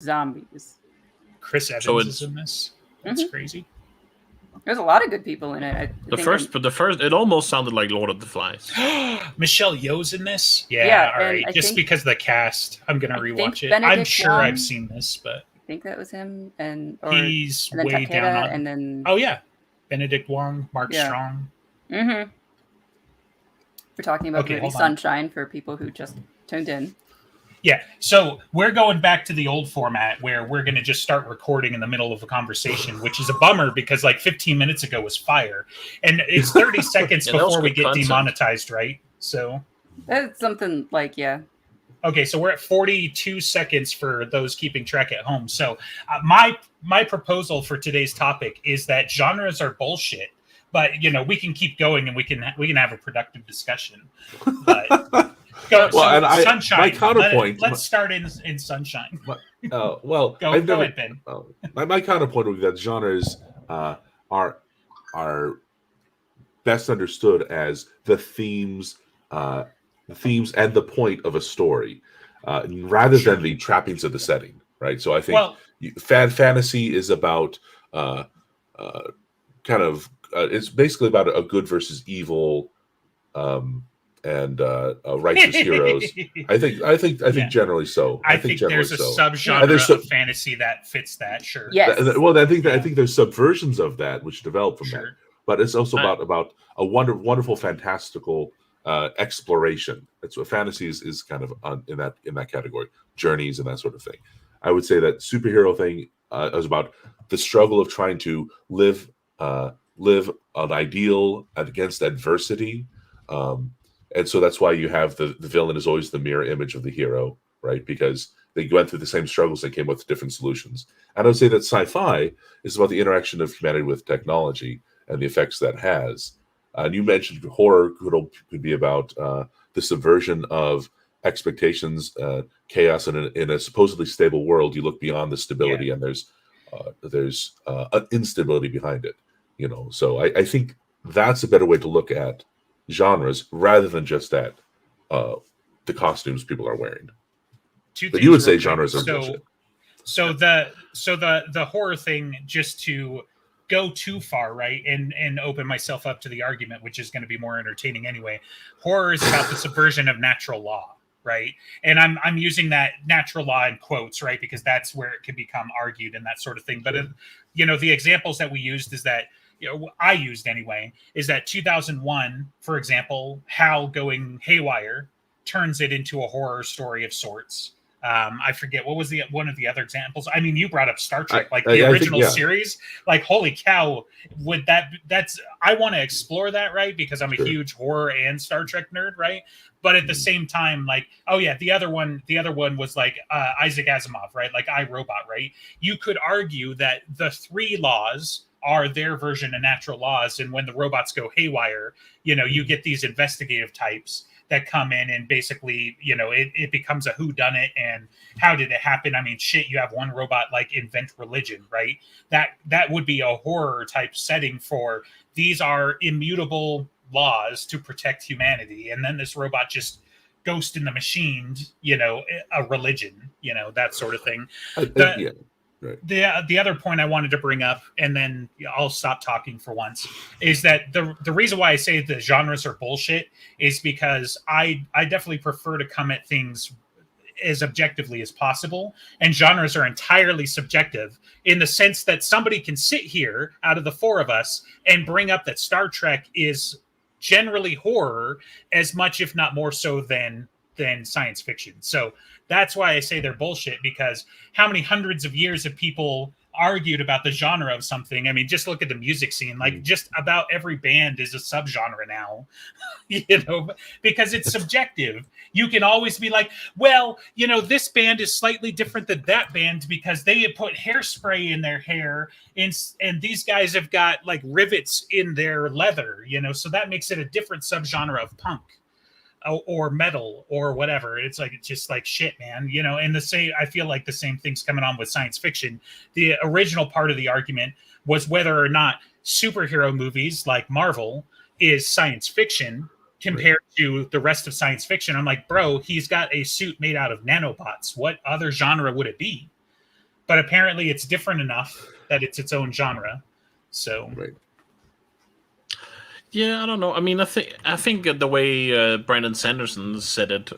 zombies. Chris Evans So is in this. That's crazy. There's a lot of good people in it. the first, it almost sounded like Lord of the Flies. Michelle Yeoh's in this. Yeah, Yeah, all right. and I Just think- because of the cast, I'm gonna I rewatch think it. I'm Benedict sure Wong- I've seen this, but I think that was him, and he's and then way Takeda, down on. and then Oh yeah, Benedict Wong, Mark Yeah. Strong. mm-hmm. We're talking about Okay, the movie hold on. Sunshine for people who just tuned in. Yeah, so we're going back to the old format where we're going to just start recording in the middle of a conversation, which is a bummer because like 15 minutes ago was fire. And it's 30 seconds Yeah, that was before we good get content. demonetized, right? So, That's something like, yeah. okay, so we're at 42 seconds for those keeping track at home. So my proposal for today's topic is that genres are bullshit. But, we can keep going and we can have a productive discussion. But... Sunshine. My counterpoint. Let's start in Sunshine. Well, go ahead, Ben. My counterpoint would be that genres are best understood as the themes and the point of a story, rather than the trappings of the setting. Right. So I think fantasy is about it's basically about a good versus evil. And righteous heroes. I think generally so. I think there's a subgenre of fantasy that fits that. Sure. Yes. I think there's subversions of that which develop from that. But it's also about a wonderful, fantastical exploration. That's what fantasy is kind of in that category. Journeys and that sort of thing. I would say that superhero thing is about the struggle of trying to live an ideal against adversity. And so that's why you have the villain is always the mirror image of the hero, right? Because they went through the same struggles and came with different solutions. And I would say that sci-fi is about the interaction of humanity with technology and the effects that has. And you mentioned horror could be about the subversion of expectations, chaos in a supposedly stable world. You look beyond the stability, and there's an instability behind it. So I think that's a better way to look at genres rather than just at the costumes people are wearing. But you would say genres are bullshit. So the horror thing, just to go too far, right, and open myself up to the argument, which is going to be more entertaining anyway. Horror is about the subversion of natural law, right? And I'm using that natural law in quotes, right, because that's where it can become argued and that sort of thing. But the examples that we used is that. I used anyway, is that 2001, for example, Hal going haywire turns it into a horror story of sorts. I forget what was one of the other examples. I mean, you brought up Star Trek, the original series. Like, holy cow, I want to explore that, right? Because I'm a huge horror and Star Trek nerd, right? But at the same time, the other one was like Isaac Asimov, right? Like iRobot, right? You could argue that the three laws are their version of natural laws, and when the robots go haywire, you get these investigative types that come in and basically, it becomes a whodunit and how did it happen? I mean, shit, you have one robot invent religion, right? That would be a horror type setting for these are immutable laws to protect humanity, and then this robot just ghost in the machine, a religion, that sort of thing. Right. The other point I wanted to bring up, and then I'll stop talking for once, is that the reason why I say the genres are bullshit is because I definitely prefer to come at things as objectively as possible, and genres are entirely subjective in the sense that somebody can sit here out of the four of us and bring up that Star Trek is generally horror as much, if not more so, than science fiction. So that's why I say they're bullshit, because how many hundreds of years have people argued about the genre of something? I mean, just look at the music scene. Just about every band is a subgenre now, because it's subjective. You can always be like, well, this band is slightly different than that band because they had put hairspray in their hair, and these guys have got rivets in their leather, so that makes it a different subgenre of punk or metal or whatever. It's just shit, man, and I feel like the same thing's coming on with science fiction. The original part of the argument was whether or not superhero movies like Marvel is science fiction compared to the rest of science fiction. I'm like, bro, he's got a suit made out of nanobots. What other genre would it be? but apparently it's different enough that it's its own genre. So Right. Yeah, I don't know. I mean, I think the way Brandon Sanderson said it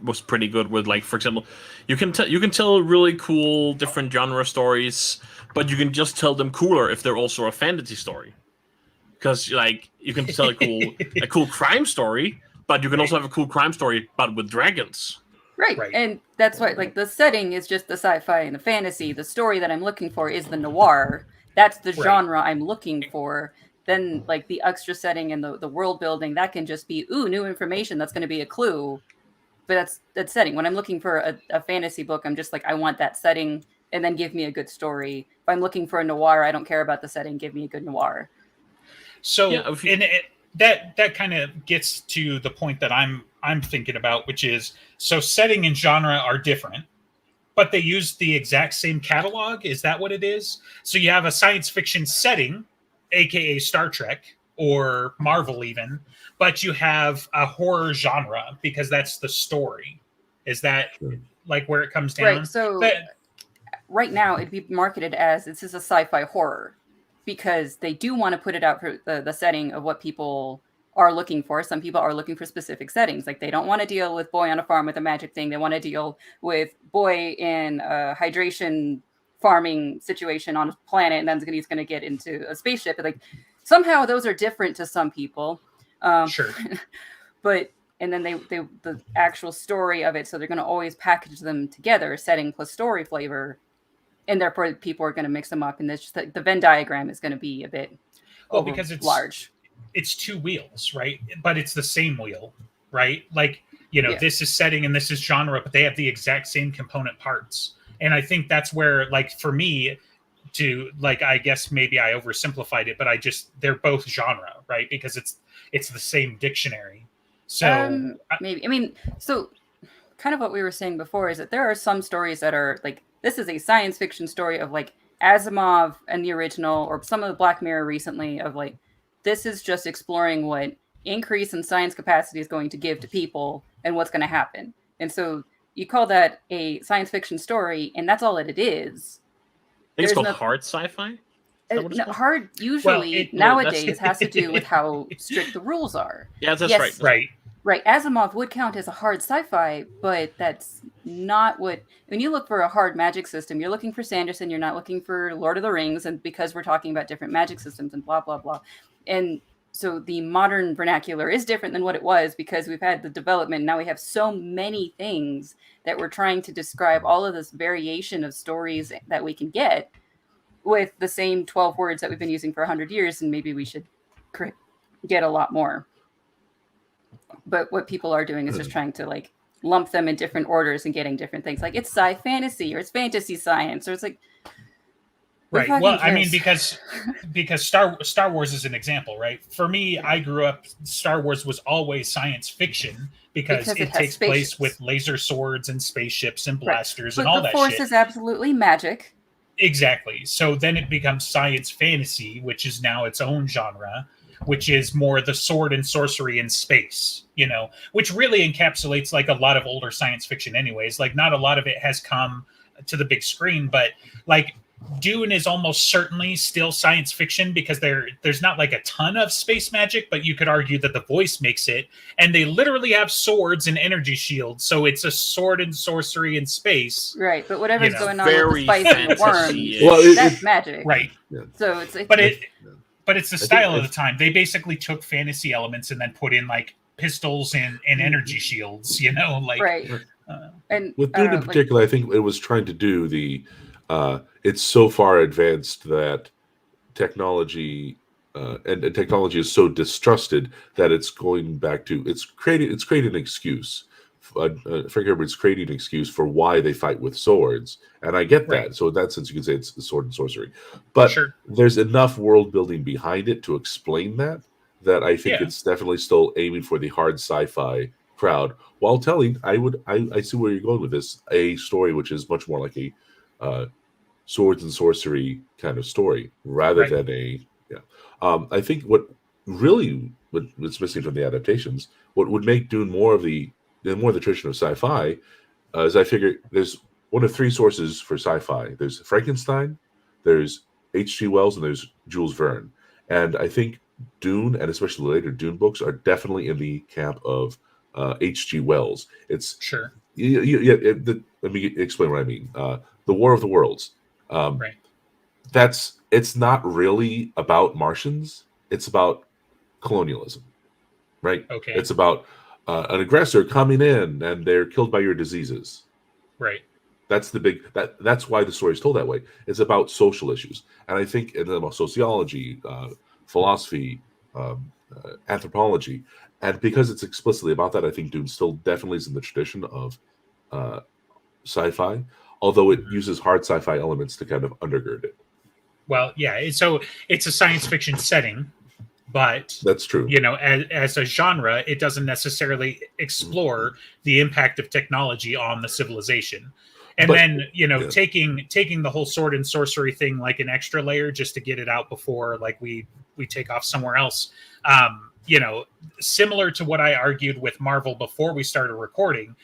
was pretty good. With, like, for example, you can tell really cool different genre stories, but you can just tell them cooler if they're also a fantasy story. Because, like, you can tell a cool crime story, but you can also have a cool crime story, but with dragons. Right. Right. And that's why, like, the setting is just the sci-fi and the fantasy. The story that I'm looking for is the noir. That's the Right. genre I'm looking for. Then, like, the extra setting and the world building, that can just be, ooh, new information. That's going to be a clue. But that's setting. When I'm looking for a fantasy book, I'm just like, I want that setting, and then give me a good story. If I'm looking for a noir, I don't care about the setting. Give me a good noir. So, Yeah, that kind of gets to the point that I'm thinking about, which is, so setting and genre are different, but they use the exact same catalog. Is that what it is? So you have a science fiction setting, aka Star Trek or Marvel even, but you have a horror genre because that's the story. Is that like where it comes down? Right. So right now it'd be marketed as this is a sci-fi horror, because they do want to put it out for the setting of what people are looking for. Some people are looking for specific settings. Like, they don't want to deal with boy on a farm with a magic thing. They want to deal with boy in a hydration farming situation on a planet, and then he's going to get into a spaceship. But, like, somehow those are different to some people. Sure. But, and then they the actual story of it, so they're going to always package them together, setting plus story flavor. And therefore, people are going to mix them up, and it's just the Venn diagram is going to be a bit because it's large. It's two wheels, right? But it's the same wheel, right? Like, this is setting and this is genre, but they have the exact same component parts. And I think that's where, like, for me, I guess maybe I oversimplified it, but they're both genre, right? Because it's the same dictionary. So maybe, I mean, so kind of what we were saying before is that there are some stories that are like, this is a science fiction story of, like, Asimov and the original, or some of the Black Mirror recently, of, like, this is just exploring what increase in science capacity is going to give to people and what's going to happen. And so you call that a science fiction story, and that's all that it is. I think it's called hard sci-fi? Hard usually nowadays has to do with how strict the rules are. Yeah, that's right. Right. Asimov would count as a hard sci-fi, but that's not what... When you look for a hard magic system, you're looking for Sanderson, you're not looking for Lord of the Rings, and because we're talking about different magic systems and blah, blah, blah. And so the modern vernacular is different than what it was, because we've had the development. Now we have so many things that we're trying to describe all of this variation of stories that we can get with the same 12 words that we've been using for 100 years, and maybe we should get a lot more. But what people are doing is just trying to, like, lump them in different orders and getting different things. Like, it's sci-fantasy, or it's fantasy science, or it's like... Right. Well, I mean, because Star Wars is an example, right? For me, I grew up, Star Wars was always science fiction because it takes place with laser swords and spaceships and blasters and all that shit. The Force is absolutely magic. Exactly. So then it becomes science fantasy, which is now its own genre, which is more the sword and sorcery in space, which really encapsulates, like, a lot of older science fiction anyways. Like, not a lot of it has come to the big screen, but, like, Dune is almost certainly still science fiction because there's not, like, a ton of space magic, but you could argue that the voice makes it, and they literally have swords and energy shields, so it's a sword and sorcery in space. Right, but whatever's going on with the spice and the worms, that's magic. Right. Yeah. So but it's the style of the time. They basically took fantasy elements and then put in, like, pistols and energy shields, like... Right. And with Dune in particular, I think it was trying to do it's so far advanced that technology and technology is so distrusted that it's going back to it's creating an excuse. Frank Herbert's creating an excuse for why they fight with swords, and I get that. So in that sense, you can say it's sword and sorcery, but there's enough world building behind it to explain that I think it's definitely still aiming for the hard sci-fi crowd, while telling I see where you're going with this, a story which is much more like a swords and sorcery kind of story rather than I think what's missing from the adaptations, what would make Dune more of the tradition of sci-fi, is I figure there's one of three sources for sci-fi. There's Frankenstein, there's H.G. Wells, and there's Jules Verne. And I think Dune, and especially the later Dune books, are definitely in the camp of H.G. Wells. It's Sure. Let me explain what I mean. The War of the Worlds. Right. It's not really about Martians. It's about colonialism, right? Okay. It's about an aggressor coming in and they're killed by your diseases. Right. That's that's why the story is told that way. It's about social issues, and I think about sociology, philosophy, anthropology, and because it's explicitly about that, I think Dune still definitely is in the tradition of sci-fi, although it uses hard sci-fi elements to kind of undergird it. Well, yeah. So it's a science fiction setting, but That's true. as a genre, it doesn't necessarily explore the impact of technology on the civilization. And then, taking the whole sword and sorcery thing like an extra layer just to get it out before like we take off somewhere else. Similar to what I argued with Marvel before we started recording,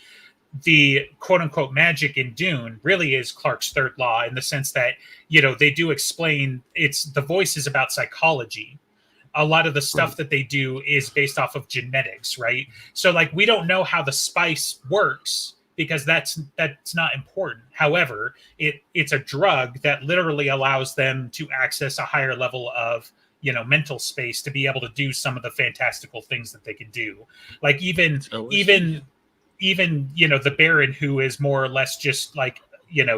the quote unquote magic in Dune really is Clarke's third law in the sense that, they do explain the voice is about psychology. A lot of the stuff that they do is based off of genetics, right? So like, we don't know how the spice works because that's not important. However, it's a drug that literally allows them to access a higher level of, mental space to be able to do some of the fantastical things that they can do. Like even the Baron, who is more or less just like,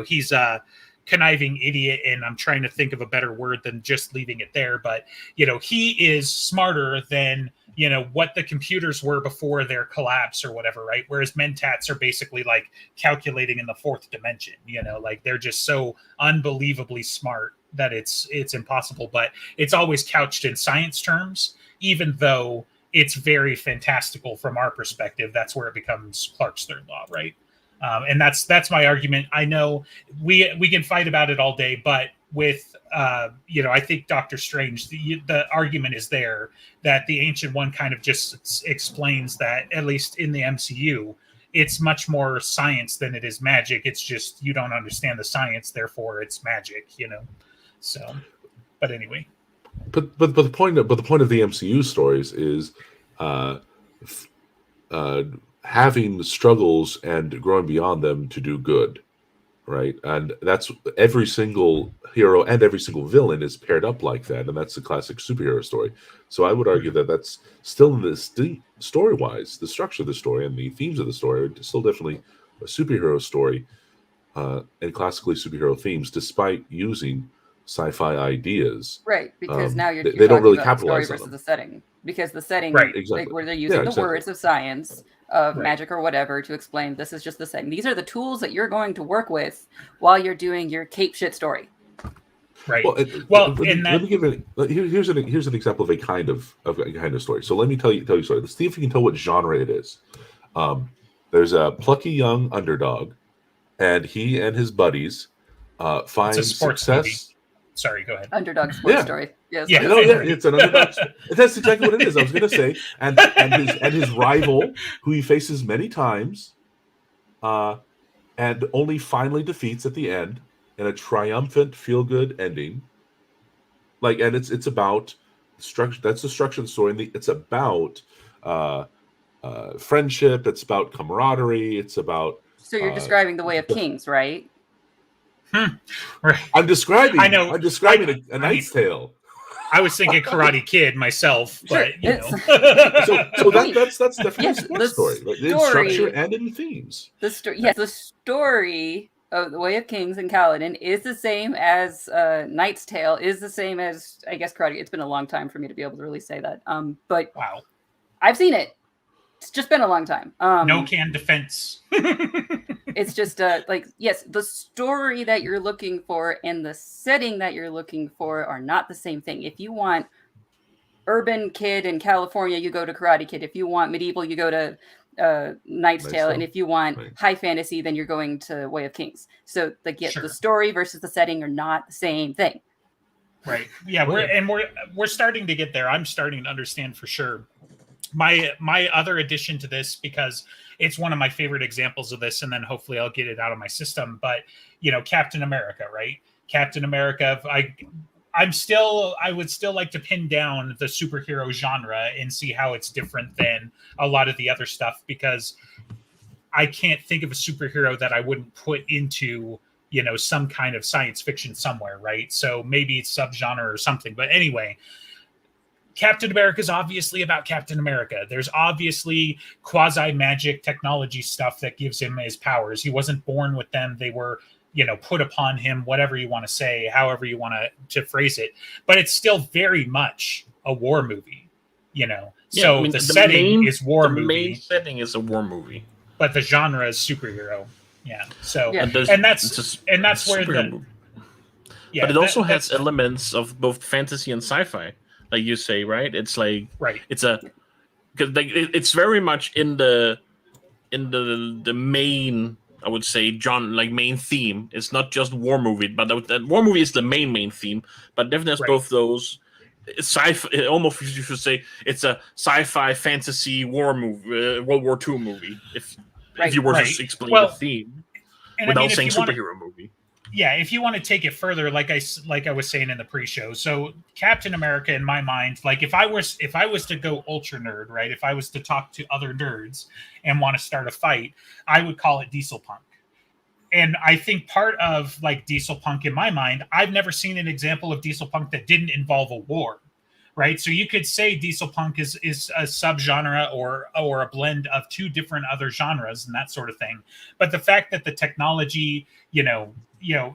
he's a conniving idiot, and I'm trying to think of a better word than just leaving it there, but he is smarter than what the computers were before their collapse or whatever, right? Whereas mentats are basically like calculating in the fourth dimension, like they're just so unbelievably smart that it's impossible. But it's always couched in science terms, even though it's very fantastical from our perspective. That's where it becomes Clarke's third law, right? And that's my argument. I know we can fight about it all day, but with I think Doctor Strange, the argument is there that the Ancient One kind of just explains that, at least in the MCU, it's much more science than it is magic. It's just you don't understand the science, therefore it's magic. So, but anyway. But the point of the MCU stories is having struggles and growing beyond them to do good, right? And that's every single hero and every single villain is paired up like that, and that's the classic superhero story. So I would argue that that's still in this story-wise, the structure of the story and the themes of the story are still definitely a superhero story and classically superhero themes, despite using sci-fi ideas. Right, because now you're they don't really about the story capitalize on versus them. the setting. Because the setting, right, exactly. like where they're using the words of science, of magic or whatever to explain this is just the setting. These are the tools that you're going to work with while you're doing your cape shit story. Right. Let me give here's an example of a kind of story. So let me tell you a story. Let's see if we can tell what genre it is. There's a plucky young underdog, and he and his buddies find success. Movie. Sorry, go ahead. Underdog sports story. Yes. Yeah, it's an underdog. That's exactly what it is. I was going to say, and his rival, who he faces many times, and only finally defeats at the end in a triumphant, feel-good ending. Like, and it's about structure. That's the structure of the story. And it's about friendship. It's about camaraderie. It's about. So you're describing the Way of Kings, right? Right. I'm describing. I know. I'm describing a Knight's Tale. I was thinking Karate Kid myself, but so that's definitely a sports story, right? In structure and in themes. The story of the Way of Kings and Kaladin is the same as Knight's Tale, is the same as, I guess, Karate. It's been a long time for me to be able to really say that. But wow, I've seen it. It's just been a long time. No can defense. It's just yes, the story that you're looking for and the setting that you're looking for are not the same thing. If you want urban kid in California, you go to Karate Kid. If you want medieval, you go to Knight's Tale. And if you want high fantasy, then you're going to Way of Kings. So the story versus the setting are not the same thing. Right. Yeah, we're starting to get there. I'm starting to understand for sure. my other addition to this, because it's one of my favorite examples of this, and then hopefully I'll get it out of my system. But Captain America, right? Captain America. I would still like to pin down the superhero genre and see how it's different than a lot of the other stuff, because I can't think of a superhero that I wouldn't put into some kind of science fiction somewhere, right? So maybe it's subgenre or something. But anyway, Captain America is obviously about Captain America. There's obviously quasi-magic technology stuff that gives him his powers. He wasn't born with them. They were, put upon him, whatever you want to say, however you want to phrase it. But it's still very much a war movie, So the setting is war movie. The main setting is a war movie. But the genre is superhero. Yeah. So and that's where the... Yeah, but it also has elements of both fantasy and sci-fi. Like you say, right? It's like it's because it's very much in the main, I would say, main theme. It's not just war movie, but that war movie is the main theme. But definitely has both those. Sci-fi, almost you should say it's a sci-fi fantasy war movie, World War II movie. If you were to explain the theme without saying superhero movie. Yeah, if you want to take it further, like I was saying in the pre-show, so Captain America, in my mind, like if I was to go ultra nerd, right? If I was to talk to other nerds and want to start a fight, I would call it diesel punk. And I think part of like diesel punk in my mind, I've never seen an example of diesel punk that didn't involve a war, right? So you could say diesel punk is a subgenre or a blend of two different other genres and that sort of thing. But the fact that the technology,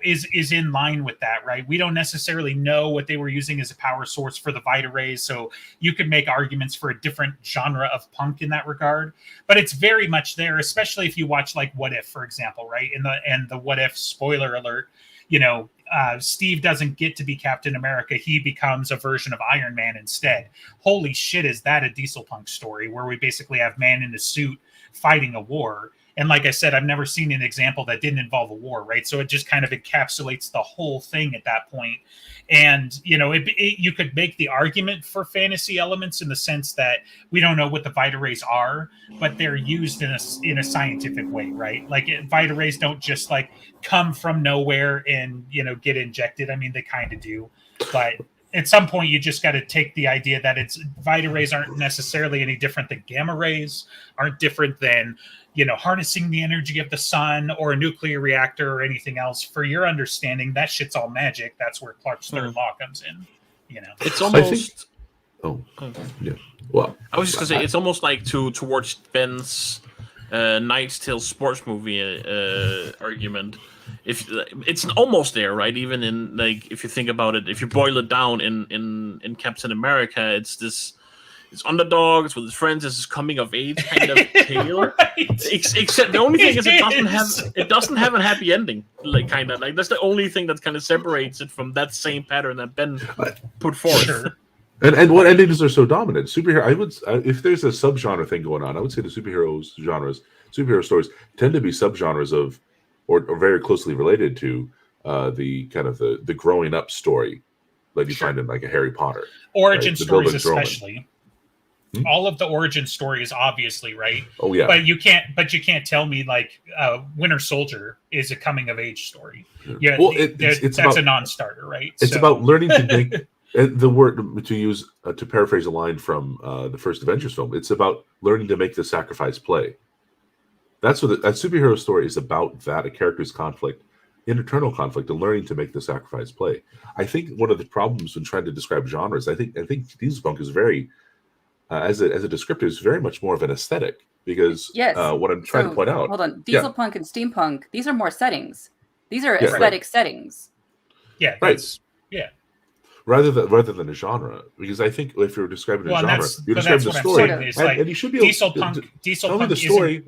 is in line with that, right? We don't necessarily know what they were using as a power source for the Vita rays, so you could make arguments for a different genre of punk in that regard. But it's very much there, especially if you watch like What If, for example, right? And the What If, spoiler alert, Steve doesn't get to be Captain America. He becomes a version of Iron Man instead. Holy shit, is that a diesel punk story where we basically have man in a suit fighting a war? And like I said, I've never seen an example that didn't involve a war, right? So it just kind of encapsulates the whole thing at that point. And, you could make the argument for fantasy elements in the sense that we don't know what the Vita rays are, but they're used in a scientific way, right? Like Vita rays don't just like come from nowhere and, get injected. I mean, they kind of do, but at some point you just got to take the idea that Vita rays aren't necessarily any different than gamma rays, aren't different than, harnessing the energy of the sun or a nuclear reactor or anything else. For your understanding, that shit's all magic. That's where Clark's third law comes in. It's almost. Yeah. Well, I was just gonna say it's almost like towards Ben's Knight's Tale sports movie argument. If it's almost there, right? Even in like, if you think about it, if you boil it down in Captain America, it's underdogs with his friends. It's this coming of age kind of tale. Except the only thing is it doesn't have a happy ending. Like kind of like that's the only thing that kind of separates it from that same pattern that Ben put forth. Sure. And what endings are so dominant? Superhero. I would, if there's a subgenre thing going on, I would say the superhero stories tend to be subgenres of, or very closely related to the kind of the growing up story that you find in like a Harry Potter origin stories, especially. All of the origin stories, obviously, right? Oh yeah. But you can't tell me like Winter Soldier is a coming of age story. Yeah, well, that's about, a non-starter, right? It's about learning to make the word to use to paraphrase a line from the first Avengers film. It's about learning to make the sacrifice play. That's what a superhero story is about. That a character's conflict, internal conflict, and learning to make the sacrifice play. I think one of the problems when trying to describe genres, I think diesel punk is very as a descriptor is very much more of an aesthetic, because what I'm trying to point out. Hold on, diesel punk and steampunk, these are more settings. These are aesthetic settings. Yeah, right. Yeah. Rather than a genre, because I think if you're describing a genre, you're describing the story, and you should be able diesel punk. Tell me the story.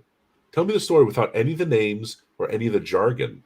Tell me the story without any of the names or any of the jargon.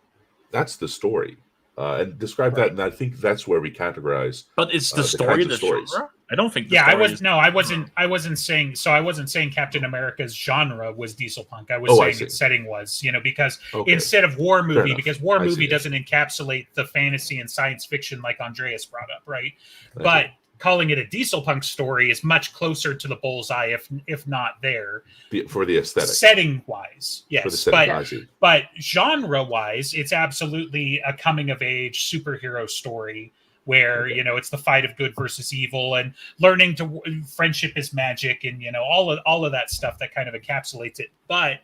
That's the story, and describe that. And I think that's where we categorize. But it's the story the genre. I don't think. I wasn't saying. So I wasn't saying Captain America's genre was diesel punk. I was saying its setting was, because instead of war movie, because war movie doesn't encapsulate the fantasy and science fiction like Andreas brought up, right? But calling it a diesel punk story is much closer to the bullseye, if not there. For the aesthetic, setting wise, yes, for the setting, but genre wise, it's absolutely a coming of age superhero story where it's the fight of good versus evil and learning to friendship is magic and all of that stuff that kind of encapsulates it. But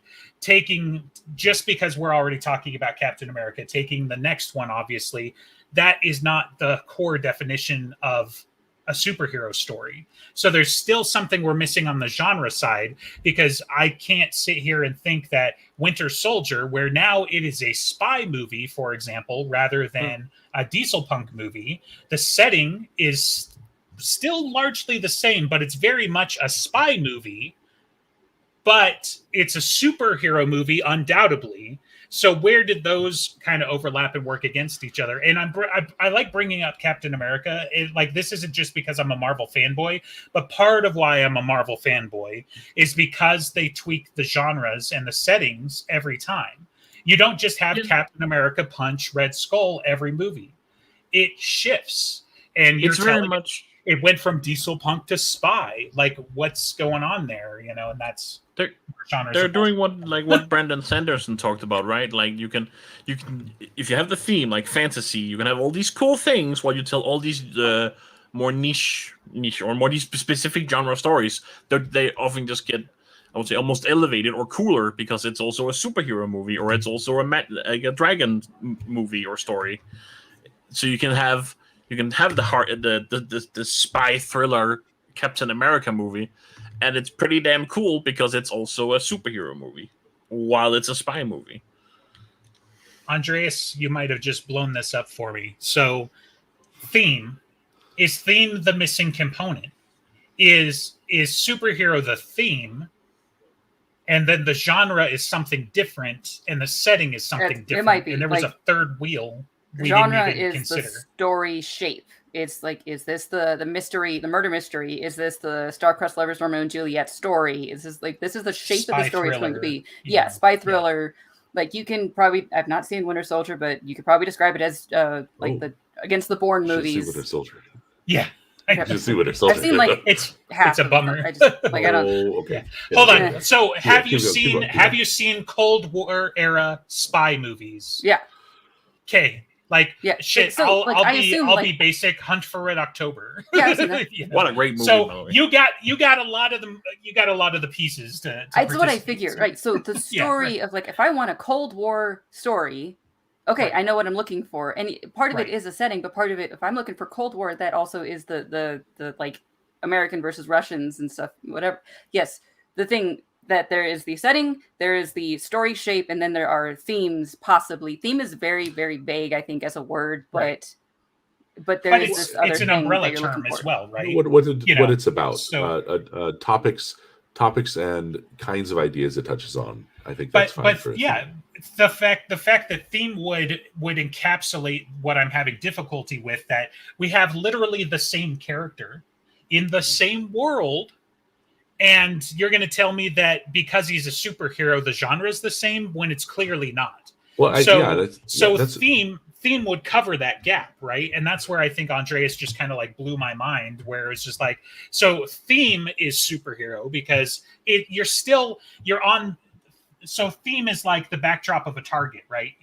just because we're already talking about Captain America, taking the next one, obviously, that is not the core definition of a superhero story. So there's still something we're missing on the genre side, because I can't sit here and think that Winter Soldier, where now it is a spy movie, for example, rather than a diesel punk movie, the setting is still largely the same, but it's very much a spy movie, but it's a superhero movie, undoubtedly. So where did those kind of overlap and work against each other? And I like bringing up Captain America. This isn't just because I'm a Marvel fanboy, but part of why I'm a Marvel fanboy is because they tweak the genres and the settings every time. You don't just have Captain America punch Red Skull every movie. It shifts. And it's very much... It went from diesel punk to spy. Like, what's going on there? And that's... They're doing what Brandon Sanderson talked about, right? Like you can if you have the theme like fantasy, you can have all these cool things while you tell all these more niche or more these specific genre stories. They often just get, I would say, almost elevated or cooler because it's also a superhero movie or it's also a dragon movie or story. So you can have the spy thriller Captain America movie. And it's pretty damn cool because it's also a superhero movie while it's a spy movie. Andreas, you might have just blown this up for me. So, theme the missing component? Is superhero the theme, and then the genre is something different, and the setting is something different? It might be. And there was a third wheel we genre didn't even is consider. The story shape. It's like, is this the mystery, the murder mystery? Is this the star-crossed lovers Romeo and Juliet story? Is this this is the shape spy of the story it's going to be? Yeah, spy thriller. Yeah. Like you can probably, I've not seen Winter Soldier, but you could probably describe it as the Against the Bourne movies. See Winter Soldier. Yeah. Just see Winter Soldier. I've seen it's a bummer. I just I don't. Okay. Yeah. Hold on. So have you seen Cold War era spy movies? Yeah. Okay. Shit, so, I'll be basic. Hunt for Red October. Yeah, What a great movie. So you got a lot of the pieces to That's what I figured, right? So the story of if I want a Cold War story, okay, right. I know what I'm looking for, and part of it is a setting, but part of it, if I'm looking for Cold War, that also is the American versus Russians and stuff, whatever. Yes, the thing. That there is the setting, there is the story shape, and then there are themes, possibly. Theme is very, very vague, I think, as a word, but there is this other thing. It's an umbrella term as well, right? What it's about. So, topics and kinds of ideas it touches on. I think that's fine. But yeah, the fact that theme would encapsulate what I'm having difficulty with, that we have literally the same character in the same world. And you're going to tell me that because he's a superhero, the genre is the same when it's clearly not. Well, theme would cover that gap, right? And that's where I think Andreas just kind of blew my mind, where it's just so theme is superhero because you're on. So theme is like the backdrop of a target, right?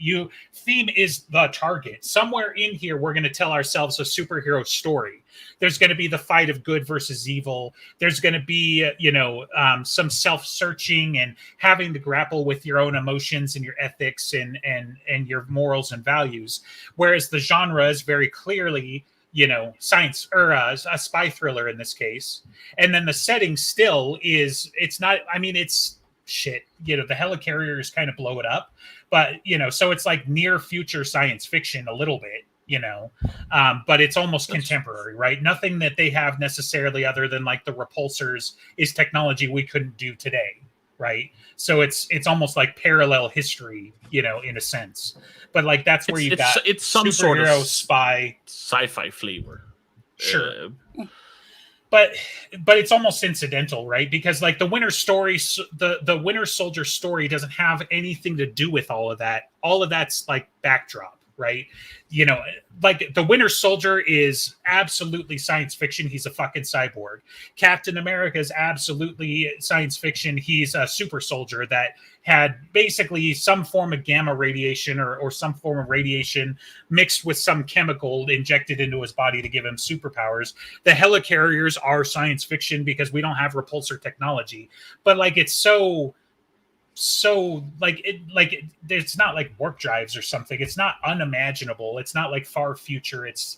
Theme is the target. Somewhere in here, we're going to tell ourselves a superhero story. There's going to be the fight of good versus evil. There's going to be, some self-searching and having to grapple with your own emotions and your ethics and your morals and values. Whereas the genre is very clearly, science or a spy thriller in this case. And then the setting still is, it's not, it's shit, the helicarriers kind of blow it up, but so it's near future science fiction a little bit, but it's almost contemporary, right? Nothing that they have necessarily other than the repulsors is technology we couldn't do today, right? So it's almost like parallel history, in a sense, but that's where you've got it's some sort of spy sci-fi flavor, sure. But it's almost incidental, right? Because the Winter Soldier story doesn't have anything to do with all of that. All of that's backdrop, right? You know, like the Winter Soldier is absolutely science fiction. He's a fucking cyborg. Captain America is absolutely science fiction. He's a super soldier that had basically some form of gamma radiation or some form of radiation mixed with some chemical injected into his body to give him superpowers. The helicarriers are science fiction because we don't have repulsor technology, but like it's so it's not like warp drives or something. It's not unimaginable. It's not like far future. It's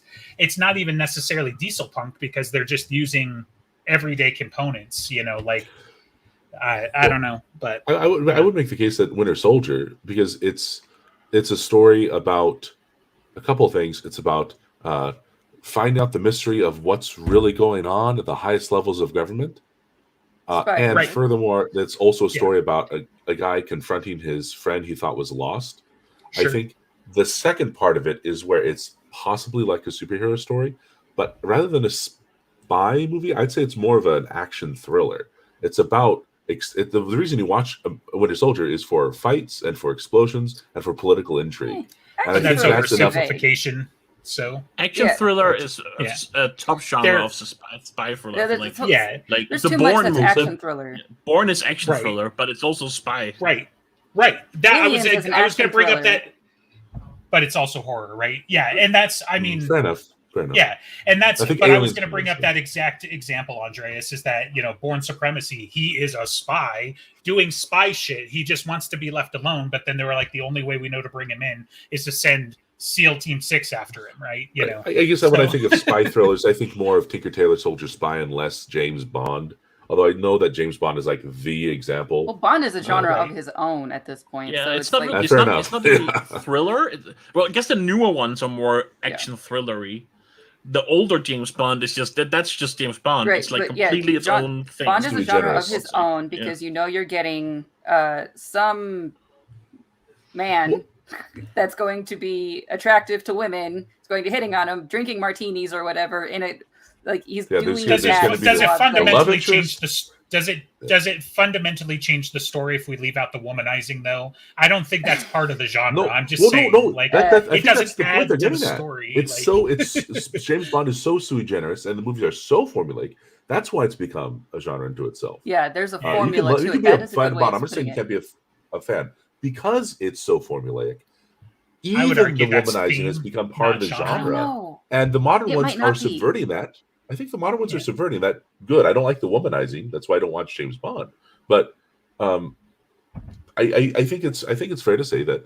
not even necessarily diesel punk because they're just using everyday components, you know, like I don't know, but I would make the case that Winter Soldier, because it's a story about a couple of things. It's about finding out the mystery of what's really going on at the highest levels of government. And Right. furthermore, that's also a story about a guy confronting his friend he thought was lost. Sure. I think the second part of it is where it's possibly like a superhero story, but rather than a spy movie, I'd say it's more of an action thriller. It's about the reason you watch Winter Soldier is for fights and for explosions and for political intrigue. And I that's think that's enough. oversimplification. So action thriller is a top genre of spy thriller. Like the too Bourne much that's movie. action thriller. Bourne is action thriller, but it's also spy. Right. That Aliens is an I was going to bring up thriller. that, but it's also horror, right? Yeah, and that's I mean, fair enough. Yeah, and that's. But I was going to bring up that exact example, Andreas, is that Bourne Supremacy. He is a spy doing spy shit. He just wants to be left alone. But then they were like, the only way we know to bring him in is to send SEAL Team 6 after him, right? I guess when I think of spy thrillers, I think more of Tinker Tailor Soldier Spy and less James Bond. Although I know that James Bond is like the example. Well, Bond is a genre of his own at this point. Yeah, so it's not. like, It's not really thriller. Well, I guess the newer ones are more action thrillery. The older James Bond is just that's just James Bond. Right, it's like but completely its own thing. Bond is a genre of his own because you're getting some man that's going to be attractive to women, is going to be hitting on them, drinking martinis or whatever in it. Like he's doing does it fundamentally change does it fundamentally change the story if we leave out the womanizing though? I don't think that's part of the genre. I'm just saying like it doesn't add to the story. It's James Bond is so sui generis and the movies are so formulaic. That's why it's become a genre unto itself. Yeah, there's a formula to you it. can be That a is fan a of good Bond. way I'm not of saying you putting can't be a fan because it's so formulaic. I would Even argue the that's womanizing theme, has become part of the not genre. And the modern ones are subverting that. I think the modern ones are subverting that. Good. I don't like the womanizing. That's why I don't watch James Bond. But I think it's fair to say that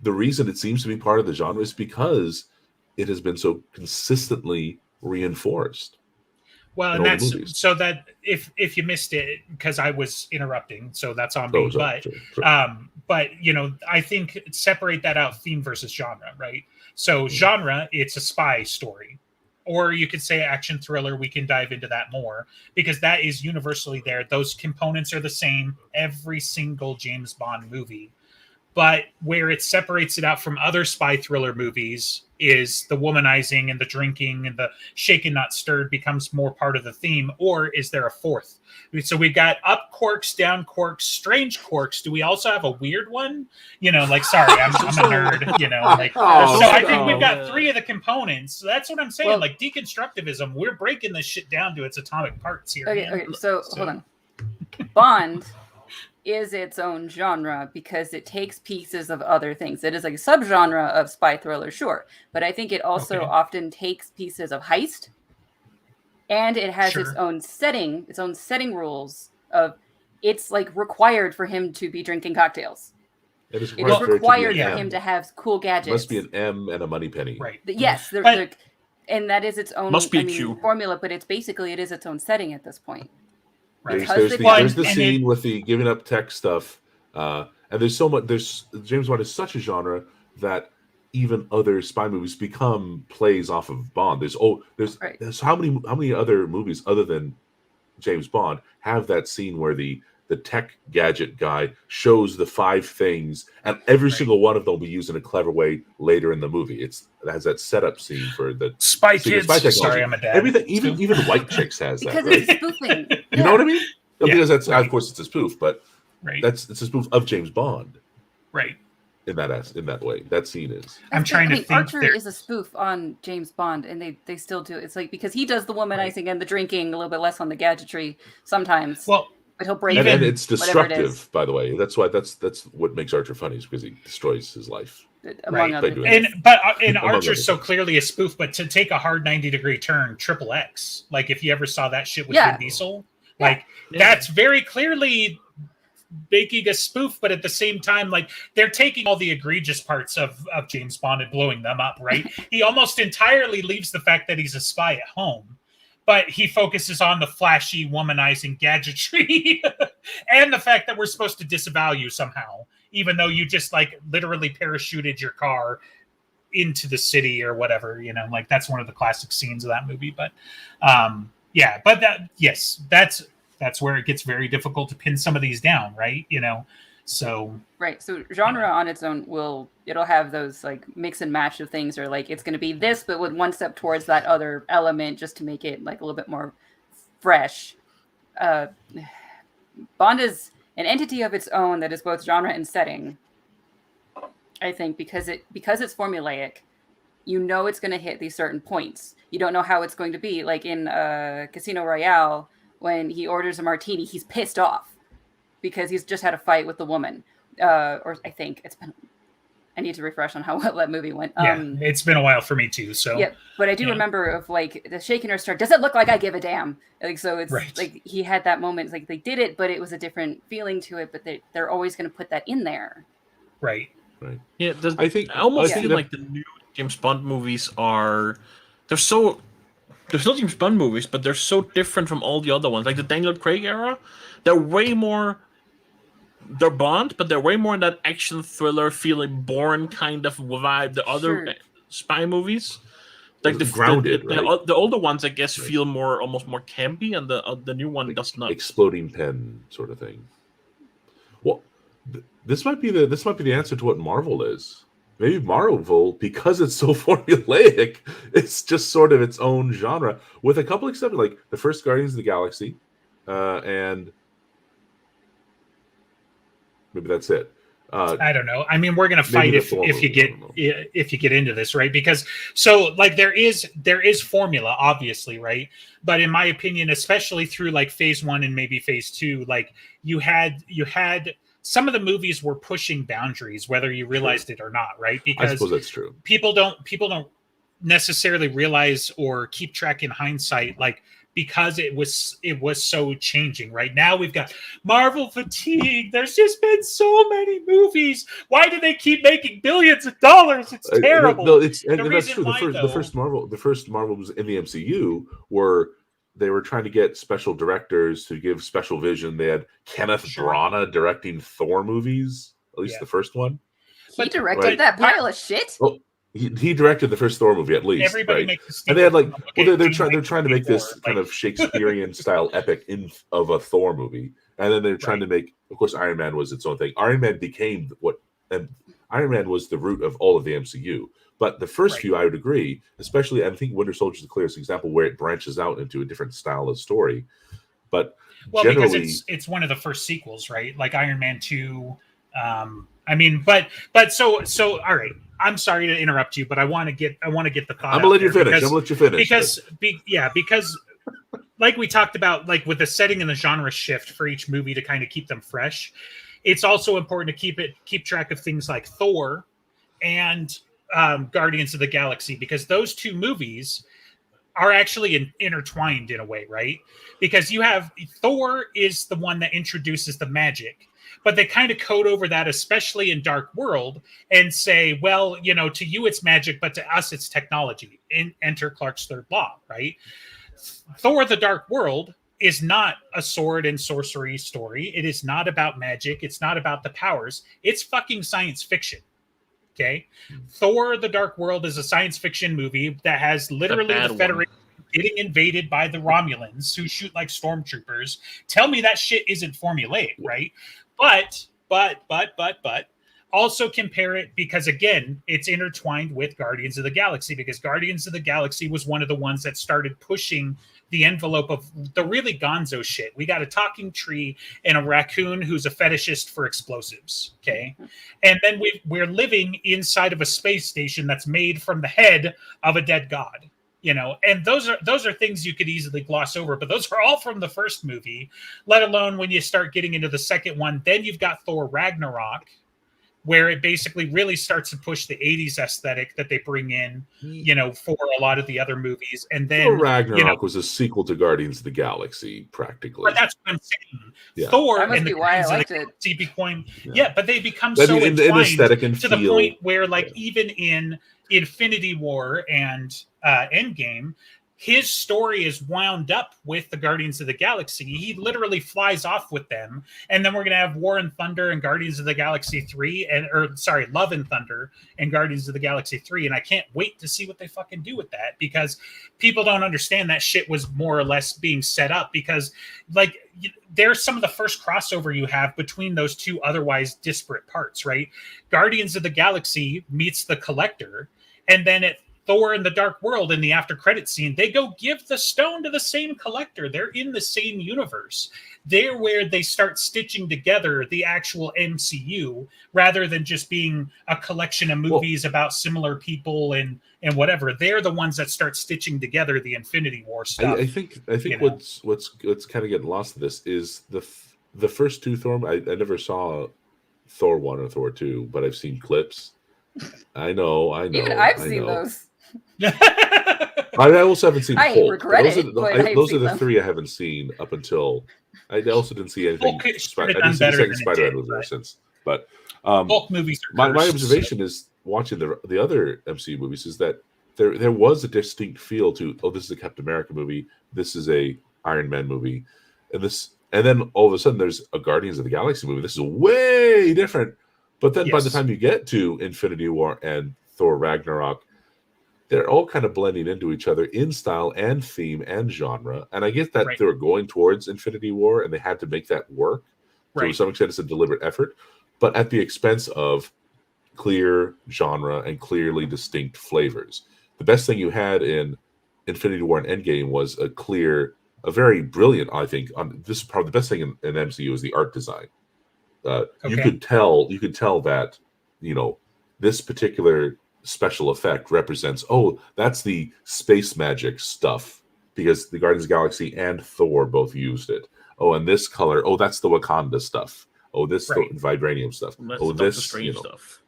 the reason it seems to be part of the genre is because it has been so consistently reinforced. Well, and that's so that if you missed it because I was interrupting, so that's on me. But I think separate that out, theme versus genre, right? So genre, it's a spy story, or you could say action thriller. We can dive into that more because that is universally there. Those components are the same every single James Bond movie. But where it separates it out from other spy thriller movies is the womanizing and the drinking and the shaken not stirred becomes more part of the theme, or is there a fourth? So we've got up quirks, down quirks, strange quirks. Do we also have a weird one? Sorry, I'm a nerd. So I think we've got three of the components. So that's what I'm saying. Like deconstructivism, we're breaking this shit down to its atomic parts here. Okay, so hold on. Bond is its own genre because it takes pieces of other things. It is like a subgenre of spy thriller, sure, but I think it also often takes pieces of heist, and it has its own setting rules of it's like required for him to be drinking cocktails. It is required for him to have cool gadgets. It must be an M and a money penny. Right. Yes, and that is its own formula, but it is its own setting at this point. Right. There's the scene with the giving up tech stuff, and there's so much. James Bond is such a genre that even other spy movies become plays off of Bond. There's how many other movies other than James Bond have that scene where the tech gadget guy shows the 5 things, and every single one of them will be used in a clever way later in the movie. It has that setup scene for the spy kids. Spy technology. Sorry, I'm a dad. Everything, even White Chicks has that. Because right? it's spoofing. You know what I mean? Because that's of course it's a spoof, but it's a spoof of James Bond. Right. in that way. That scene is. I'm trying to think. Archer is a spoof on James Bond, and they still do. It's like because he does the womanizing and the drinking, a little bit less on the gadgetry sometimes. Well, but he'll break and it's destructive. It is. By the way, that's what makes Archer funny, is because he destroys his life. Among other things. And Archer's so clearly a spoof, but to take a hard 90-degree turn, Triple X, like if you ever saw that shit with Vin Diesel, that's very clearly making a spoof, but at the same time, like they're taking all the egregious parts of James Bond and blowing them up, right? He almost entirely leaves the fact that he's a spy at home, but he focuses on the flashy womanizing gadgetry and the fact that we're supposed to disavow you somehow, even though you just like literally parachuted your car into the city or whatever, you know, like that's one of the classic scenes of that movie. But that's where it gets very difficult to pin some of these down, right? You know, so right. So genre on its own it'll have those like mix and match of things, or like it's going to be this, but with one step towards that other element, just to make it like a little bit more fresh. Bond is an entity of its own that is both genre and setting. I think because it's formulaic, you know it's going to hit these certain points. You don't know how it's going to be. Like in Casino Royale, when he orders a martini, he's pissed off because he's just had a fight with the woman. Or I think it's been. I need to refresh on how well that movie went. It's been a while for me too. So yeah, but I do remember of like the shaking her start. Does it look like I give a damn? Like so, it's like he had that moment. It's like they did it, but it was a different feeling to it. But they're always going to put that in there. Right. Yeah, I almost feel like the new James Bond movies they're still James Bond movies, but they're so different from all the other ones. Like the Daniel Craig era, they're Bond, but they're way more in that action thriller, feeling Bourne kind of vibe. The other spy movies, like grounded, the older ones, I guess, feel almost more campy, and the new one does not. Exploding pen sort of thing. Well, this might be the answer to what Marvel is. Maybe Marvel, because it's so formulaic, it's just sort of its own genre, with a couple exceptions, like the first Guardians of the Galaxy, and maybe that's it. I don't know. I mean, we're gonna fight if you get into this, right? Because so like there is formula, obviously, right? But in my opinion, especially through like phase 1 and maybe phase 2, like you had some of the movies were pushing boundaries, whether you realized it or not, right? Because I suppose that's true. People don't necessarily realize or keep track in hindsight, like because it was so changing. Right now we've got Marvel fatigue. There's just been so many movies. Why do they keep making billions of dollars? It's terrible. No, that's true. The first Marvel was in the MCU they were trying to get special directors to give special vision. They had Kenneth Branagh directing Thor movies, at least the first one. He directed that pile of shit? Well, he directed the first Thor movie, at least. Everybody makes and they had like, they're trying to make this kind of Shakespearean style epic of a Thor movie, and then they're trying to make. Of course, Iron Man was its own thing. Iron Man became and Iron Man was the root of all of the MCU. But the first few, I would agree, especially, I think Winter Soldier is the clearest example where it branches out into a different style of story. But generally, because it's one of the first sequels, right? Like Iron Man 2. I mean, but so all right. I'm sorry to interrupt you, but I want to get the thought. I'm gonna let you finish. Because like we talked about, like with the setting and the genre shift for each movie to kind of keep them fresh, it's also important to keep track of things like Thor and Guardians of the Galaxy, because those two movies are actually intertwined in a way, right? Because you have Thor is the one that introduces the magic, but they kind of code over that, especially in Dark World, and say, well, you know, to you it's magic, but to us it's technology. Enter Clark's third law, right? Thor: The Dark World is not a sword and sorcery story. It is not about magic. It's not about the powers. It's fucking science fiction. Okay, Thor: The Dark World is a science fiction movie that has literally the Federation getting invaded by the Romulans who shoot like stormtroopers. Tell me that shit isn't formulaic, right? But also compare it because, again, it's intertwined with Guardians of the Galaxy, because Guardians of the Galaxy was one of the ones that started pushing the envelope of the really gonzo shit. We got a talking tree and a raccoon who's a fetishist for explosives, okay? And then we're living inside of a space station that's made from the head of a dead god. And those are things you could easily gloss over, but those are all from the first movie, let alone when you start getting into the second one. Then you've got Thor Ragnarok, where it basically really starts to push the 80s aesthetic that they bring in, for a lot of the other movies. And then Thor Ragnarok was a sequel to Guardians of the Galaxy, practically. But that's what I'm saying. Yeah. Thor That must and be the why I Guardians of liked the it. Galaxy but they become I so mean, in entwined aesthetic and to feel, the point where, like, even in Infinity War and Endgame, his story is wound up with the Guardians of the Galaxy. He literally flies off with them, and then we're going to have War and Thunder and Guardians of the Galaxy 3, Love and Thunder and Guardians of the Galaxy 3, and I can't wait to see what they fucking do with that, because people don't understand that shit was more or less being set up, because, like, there's some of the first crossover you have between those two otherwise disparate parts, right? Guardians of the Galaxy meets the Collector, and then at Thor in the Dark World, in the after credit scene, they go give the stone to the same Collector. They're in the same universe. They're where they start stitching together the actual MCU, rather than just being a collection of movies about similar people and whatever. They're the ones that start stitching together the Infinity War stuff. I think what's kind of getting lost in this is the first two Thor. I never saw Thor 1 or Thor 2, but I've seen clips. I know. Even I've seen those. I also haven't seen Hulk. Regret those it, those are the them. three I haven't seen up until. I also didn't see anything. I didn't see the second Spider-Man movie ever since. But Hulk movies my observation is, watching the other MCU movies, is that there was a distinct feel to, this is a Captain America movie, this is a Iron Man movie, and then all of a sudden there's a Guardians of the Galaxy movie. This is way different. But then by the time you get to Infinity War and Thor Ragnarok, they're all kind of blending into each other in style and theme and genre. And I get that they were going towards Infinity War and they had to make that work. So to some extent, it's a deliberate effort, but at the expense of clear genre and clearly distinct flavors. The best thing you had in Infinity War and Endgame was a very brilliant, I think, this is probably the best thing in MCU is the art design. You could tell that, this particular special effect represents, that's the space magic stuff, because the Guardians of the Galaxy and Thor both used it. And this color, that's the Wakanda stuff. This the vibranium stuff. This Strange stuff.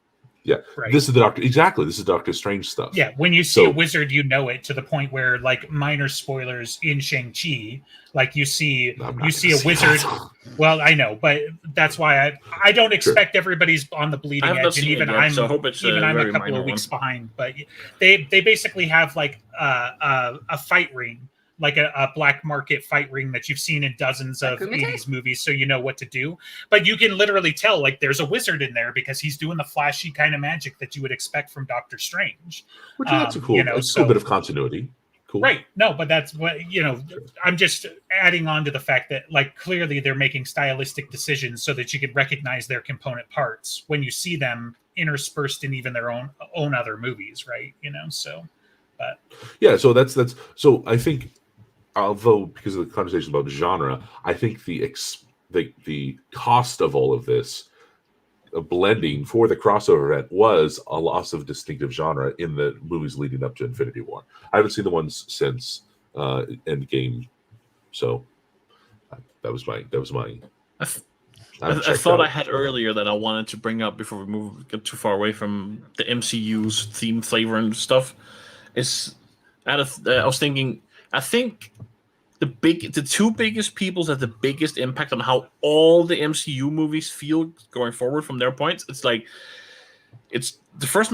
Yeah, this is the Doctor. Exactly, this is Doctor Strange stuff. Yeah, when you see a wizard, to the point where, like, minor spoilers in Shang-Chi, like you see a wizard. Well, I know, but that's why I don't expect everybody's on the bleeding edge, and even I'm a couple of weeks behind. But they basically have like a fight ring, like a black market fight ring that you've seen in dozens of 80s movies, so you know what to do. But you can literally tell, like, there's a wizard in there because he's doing the flashy kind of magic that you would expect from Doctor Strange. Which that's a cool, it's a cool bit of continuity. Cool. Right. No, but that's what, I'm just adding on to the fact that, like, clearly they're making stylistic decisions so that you can recognize their component parts when you see them interspersed in even their own other movies, right? But yeah, so that's so I think, although because of the conversation about genre, I think the cost of all of this blending for the crossover event was a loss of distinctive genre in the movies leading up to Infinity War. I haven't seen the ones since Endgame, so that was my. I thought I had earlier that I wanted to bring up before we get too far away from the MCU's theme, flavor, and stuff. I was thinking. I think the two biggest peoples have the biggest impact on how all the MCU movies feel going forward from their points. It's like it's the first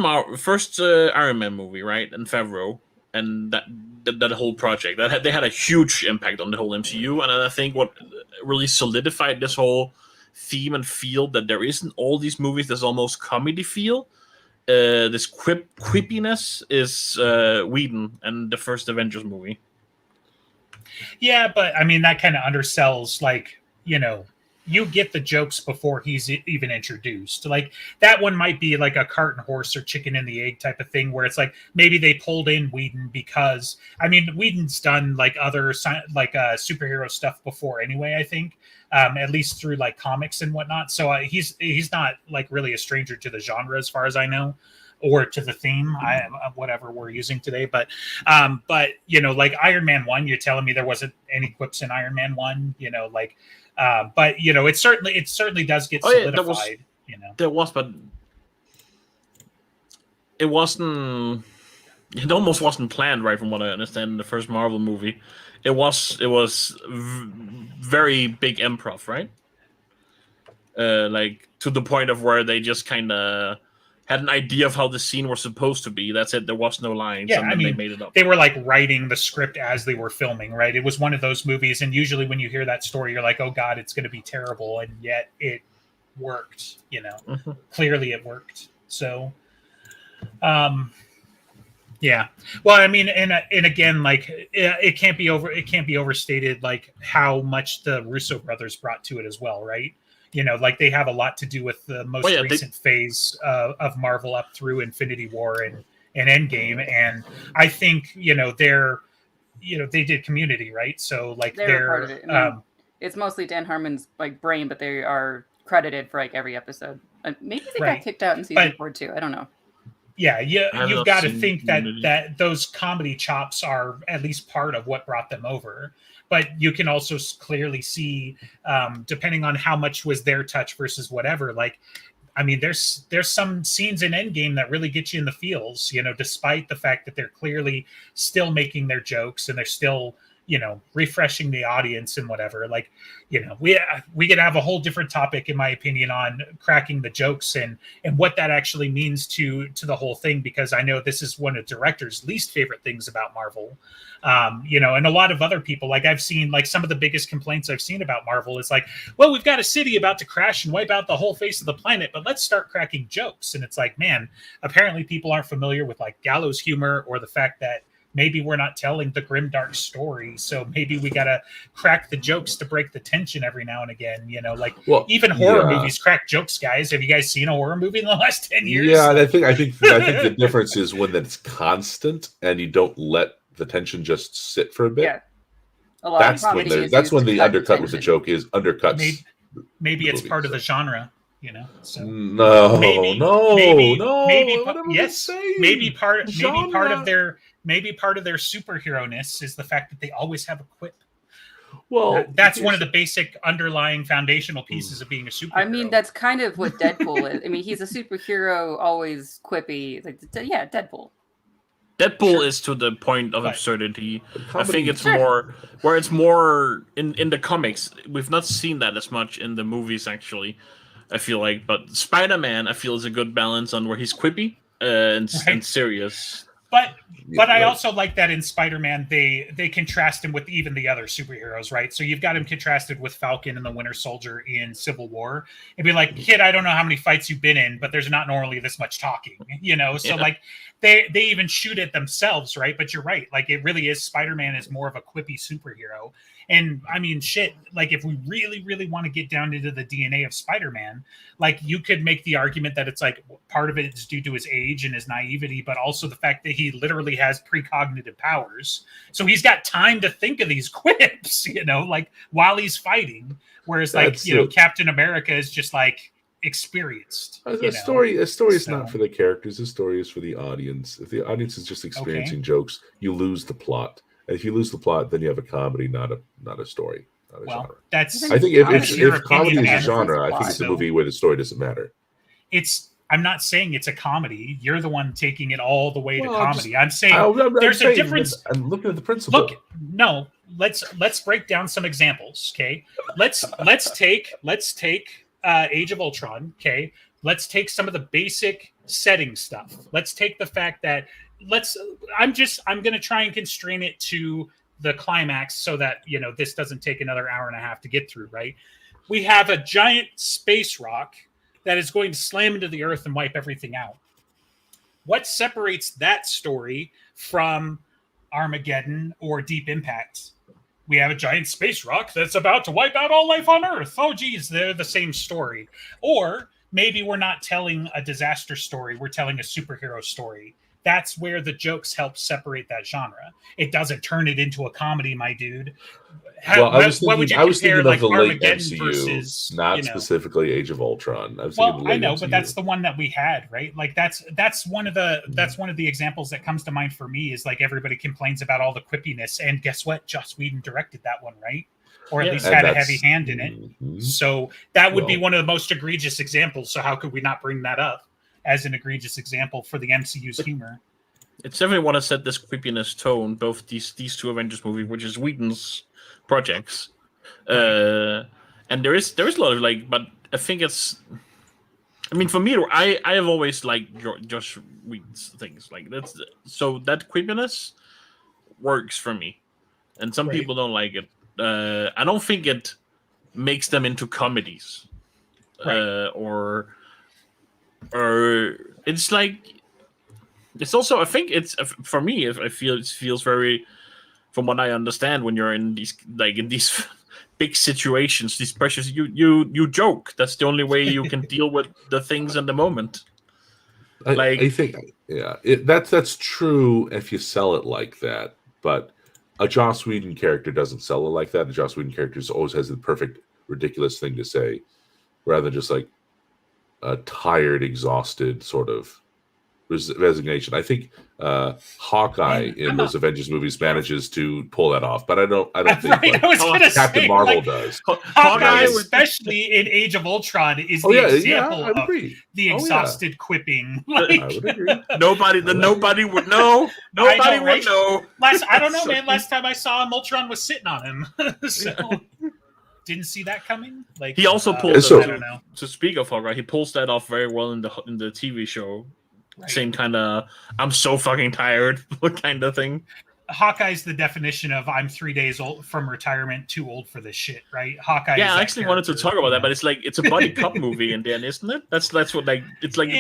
Iron Man movie, right? And Favreau, and that whole project they had a huge impact on the whole MCU. And I think what really solidified this whole theme and feel that there isn't all these movies. There's almost comedy feel. This quippiness is Whedon and the first Avengers movie. Yeah, but I mean that kind of undersells, like, you get the jokes before he's even introduced. Like that one might be like a cart and horse or chicken and the egg type of thing, where it's like maybe they pulled in Whedon because Whedon's done like other superhero stuff before anyway. I think at least through like comics and whatnot. So he's not like really a stranger to the genre as far as I know, or to the theme, whatever we're using today. But like Iron Man 1, you're telling me there wasn't any quips in Iron Man 1, like. But it certainly does get solidified. There was, but it wasn't. It almost wasn't planned, right? From what I understand, in the first Marvel movie, it was very big improv, right? Like to the point of where they just kind of had an idea of how the scene was supposed to be. That's it. There was no lines. Yeah, they made it up. They were like writing the script as they were filming, right? It was one of those movies, and usually when you hear that story, you're like, "Oh God, it's going to be terrible," and yet it worked. Mm-hmm. Clearly it worked. So, yeah. Well, and again, like it can't be overstated, like how much the Russo brothers brought to it as well, right? Like they have a lot to do with the most recent phase of Marvel up through Infinity War and Endgame. And I think, they did Community, right? So like they're part of it. It's mostly Dan Harmon's like brain, but they are credited for like every episode. Maybe they got kicked out in season 4 too. I don't know. Yeah, you've got to think that those comedy chops are at least part of what brought them over. But you can also clearly see, depending on how much was their touch versus whatever, like, there's some scenes in Endgame that really get you in the feels, despite the fact that they're clearly still making their jokes and they're still, refreshing the audience and whatever. Like, we could have a whole different topic, in my opinion, on cracking the jokes and what that actually means to the whole thing, because I know this is one of the director's least favorite things about Marvel. And a lot of other people, like I've seen, like some of the biggest complaints I've seen about Marvel is like, well, we've got a city about to crash and wipe out the whole face of the planet, but let's start cracking jokes. And it's like, man, apparently people aren't familiar with like gallows humor, or the fact that maybe we're not telling the grimdark story. So maybe we got to crack the jokes to break the tension every now and again, even horror movies crack jokes, guys. Have you guys seen a horror movie in the last 10 years? Yeah. And I think the difference is when it's constant and you don't let the tension just sit for a bit. Yeah. That's when the undercut with the joke is undercuts. Maybe it's part of the genre. So no, maybe part of their superhero-ness is the fact that they always have a quip. Well, that's one of the basic underlying foundational pieces of being a superhero. That's kind of what Deadpool is. He's a superhero, always quippy. Like, yeah, Deadpool. Deadpool is to the point of absurdity. I think it's more where it's more in the comics. We've not seen that as much in the movies, actually. I feel like, but Spider-Man, I feel, is a good balance on where he's quippy and serious. But I also like that in Spider-Man, they contrast him with even the other superheroes, right? So you've got him contrasted with Falcon and the Winter Soldier in Civil War. It'd be like, kid, I don't know how many fights you've been in, but there's not normally this much talking, So like they even shoot at themselves, right? But you're right. Like it really is, Spider-Man is more of a quippy superhero. And like if we really, really want to get down into the DNA of Spider-Man, like you could make the argument that it's like part of it is due to his age and his naivety, but also the fact that he literally has precognitive powers. So he's got time to think of these quips, like while he's fighting. Whereas Captain America is just like experienced. A story is not for the characters. A story is for the audience. If the audience is just experiencing jokes, you lose the plot. And if you lose the plot, then you have a comedy, not a story, not a genre. I think if comedy is a genre, I think it's a movie where the story doesn't matter. I'm not saying it's a comedy. You're the one taking it all the way to comedy. I'm saying there's a difference. I'm looking at the principle. Let's break down some examples. Okay, let's take Age of Ultron. Okay, let's take some of the basic setting stuff. Let's take the fact that I'm going to try and constrain it to the climax so that, this doesn't take another hour and a half to get through, right? We have a giant space rock that is going to slam into the earth and wipe everything out. What separates that story from Armageddon or Deep Impact? we have a giant space rock that's about to wipe out all life on Earth. Oh, geez, they're the same story. Or maybe we're not telling a disaster story, we're telling a superhero story. That's where the jokes help separate that genre. It doesn't turn it into a comedy, my dude. Well, I was what would thinking, you I was compare, thinking like of the late Armageddon MCU, versus, not you know? specifically Age of Ultron. I was Well, thinking the late I know, MCU. but that's the one that we had, right? Like that's one of the examples that comes to mind for me is like everybody complains about all the quippiness, and guess what? Joss Whedon directed that one, right? Or at least And had a that's- heavy hand in it. Mhm. So that would be one of the most egregious examples. So how could we not bring that up as an egregious example for the MCU's humor? It's definitely want to set this creepiness tone, both these two Avengers movies, which is Whedon's projects. And there is a lot of like, but I think it's. I mean, for me, I have always liked Josh Whedon's things. Like that's so that creepiness works for me, and some Right. people don't like it. I don't think it makes them into comedies, Right. or it's like it's also. I think it's for me. I feel it feels very, from what I understand, when you're in these big situations, these pressures, you joke. That's the only way you can deal with the things in the moment. I think, yeah, that's true if you sell it like that. But a Joss Whedon character doesn't sell it like that. A Joss Whedon character always has the perfect, ridiculous thing to say, rather than just like a tired, exhausted sort of resignation. I think Hawkeye in those Avengers movies manages to pull that off, but I don't think Right, I was gonna Captain say, Marvel like, does. Hawkeye, especially in Age of Ultron, is the example I would of agree. the exhausted quipping. I would agree. Nobody would know. Nobody right? would know. I don't know, man. Last time I saw him, Ultron was sitting on him. So didn't see that coming. Like He also pulled. I don't know. To speak of Hawkeye, he pulls that off very well in the TV show. Right. Same kind of I'm so fucking tired kind of thing. Hawkeye's the definition of I'm 3 days old from retirement, too old for this shit, right? Hawkeye. Yeah, I actually wanted to talk about that, but it's like it's a buddy cop movie in the end, isn't it? That's what like it's like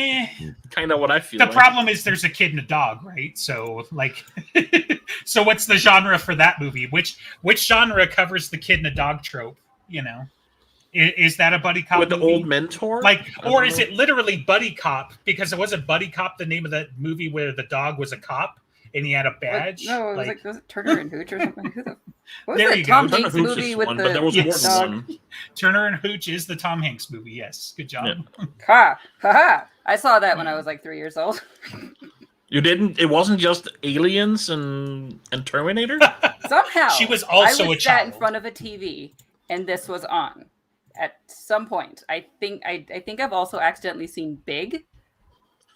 kind of what I feel. The problem is there's a kid and a dog, right? So like, so what's the genre for that movie? Which genre covers the kid and a dog trope? You know, is that a buddy cop with movie? The old mentor? Like, or is it literally buddy cop? Because it wasn't Buddy Cop the name of that movie where the dog was a cop and he had a badge. No, it was was it Turner and Hooch or something? What was There that you Tom go. Hanks Turner Hooch movie is with one, the but there was more dog? than one. Turner and Hooch is the Tom Hanks movie. Yes, good job. Yeah. Ha ha! I saw that when I was like 3 years old. You didn't? It wasn't just Aliens and Terminator? Somehow, She was also I was a sat in child. front of a TV, and this was on at some point. I think I've also accidentally seen Big,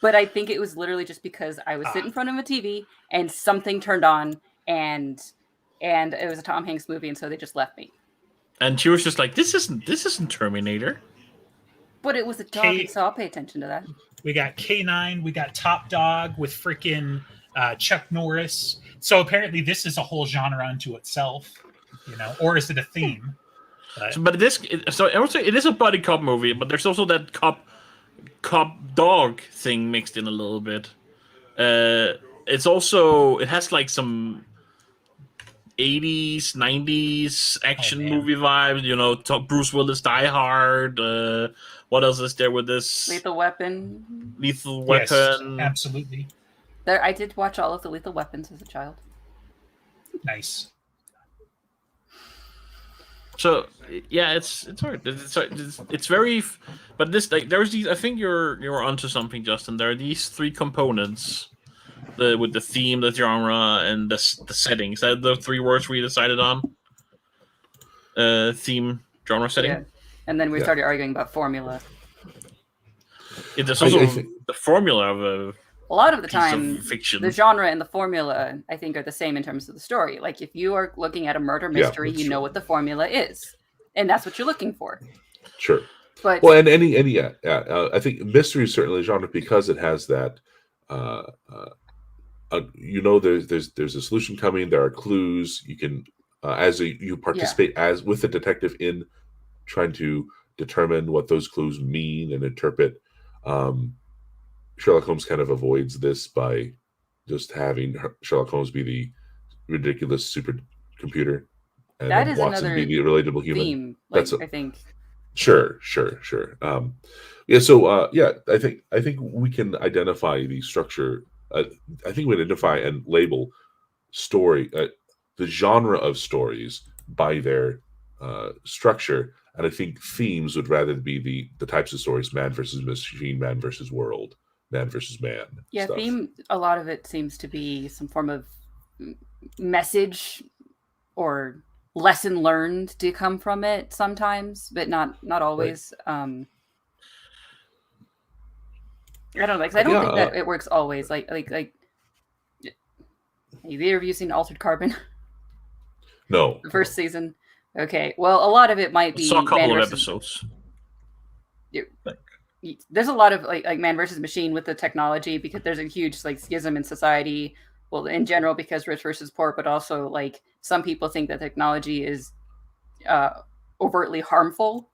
but I think it was literally just because I was sitting in front of a TV and something turned on, and it was a Tom Hanks movie, and so they just left me. And she was just like, "This isn't Terminator." But it was a dog, and so I'll pay attention to that. We got K9, we got Top Dog with freaking Chuck Norris. So apparently this is a whole genre unto itself, you know, or is it a theme? But I would say it is a buddy cop movie, but there's also that cop dog thing mixed in a little bit. It's also, it has like some 80s, 90s action movie vibes, you know, Bruce Willis, Die Hard. What else is there with this? Lethal Weapon. Lethal Weapon. Yes, absolutely. I did watch all of the Lethal Weapons as a child. Nice. So yeah, it's hard. It's very, but this like there's these. I think you're onto something, Justin. There are these three components, with the theme, the genre, and the settings. That the three words we decided on. Theme, genre, setting. Yeah. And then we started arguing about formula. There's also the formula of a lot of the piece time, of fiction. The genre and the formula, I think, are the same in terms of the story. Like, if you are looking at a murder mystery, you know what the formula is, and that's what you're looking for. Sure. But well, and I think mystery is certainly a genre because it has that. You know, there's a solution coming. There are clues. You can, you participate as with the detective in trying to determine what those clues mean and interpret. Sherlock Holmes kind of avoids this by just having Sherlock Holmes be the ridiculous supercomputer. and That then is Watson be another the relatable human. theme. That's I think. Sure. Yeah. So I think we can identify the structure. I think we identify and label story, the genre of stories by their structure, and I think themes would rather be the types of stories: man versus machine, man versus world, man versus man. Yeah, Stuff. theme. A lot of it seems to be some form of message or lesson learned to come from it sometimes, but not always. Right. I don't know, because I don't think that it works always. Like, have either of you seen Altered Carbon? No. The first season. Okay, well, a lot of it might be. I saw a couple of episodes. There's a lot of like man versus machine with the technology, because there's a huge like schism in society. Well, in general, because rich versus poor, but also like some people think that technology is overtly harmful.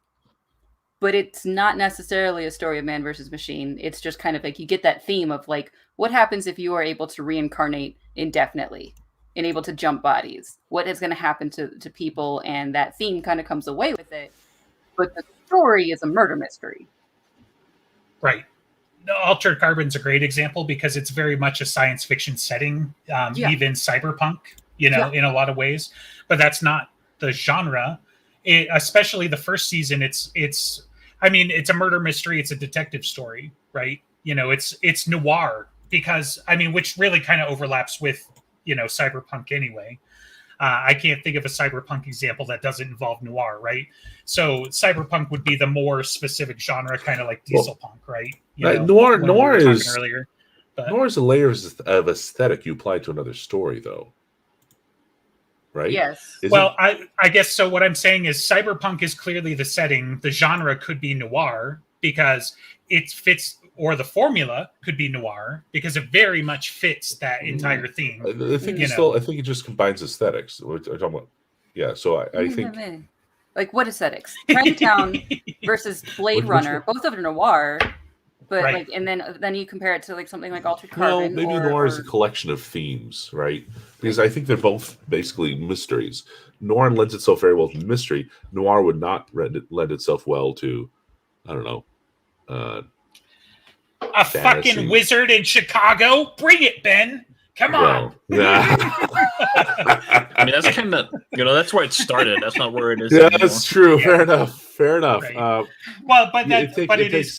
But it's not necessarily a story of man versus machine. It's just kind of like you get that theme of like, what happens if you are able to reincarnate indefinitely and able to jump bodies? What is going to happen to people? And that theme kind of comes away with it. But the story is a murder mystery. Right. Altered Carbon's a great example because it's very much a science fiction setting, even cyberpunk, in a lot of ways. But that's not the genre. Especially the first season, it's a murder mystery. It's a detective story, right? It's noir because, which really kind of overlaps with, cyberpunk anyway. I can't think of a cyberpunk example that doesn't involve noir, right? So cyberpunk would be the more specific genre, kind of like diesel punk, right? Noir is earlier. Noir is a layer of aesthetic you apply to another story, though. Right? Yes. I guess so. What I'm saying is cyberpunk is clearly the setting. The genre could be noir because it fits, or the formula could be noir because it very much fits that entire theme. I think I think it just combines aesthetics. We're talking about, so I think like what aesthetics? Chinatown versus Blade Runner, both of them are noir. But right. And then you compare it to like something like Altered Carbon. Well, maybe noir is a collection of themes, right? Because I think they're both basically mysteries. Noir lends itself very well to mystery. Noir would not lend itself well to, I don't know, a fantasy. Fucking wizard in Chicago. Bring it, Ben. Come on. That's kind of, that's where it started. That's not where it is. Yeah, that's true. Yeah. Fair enough. Right.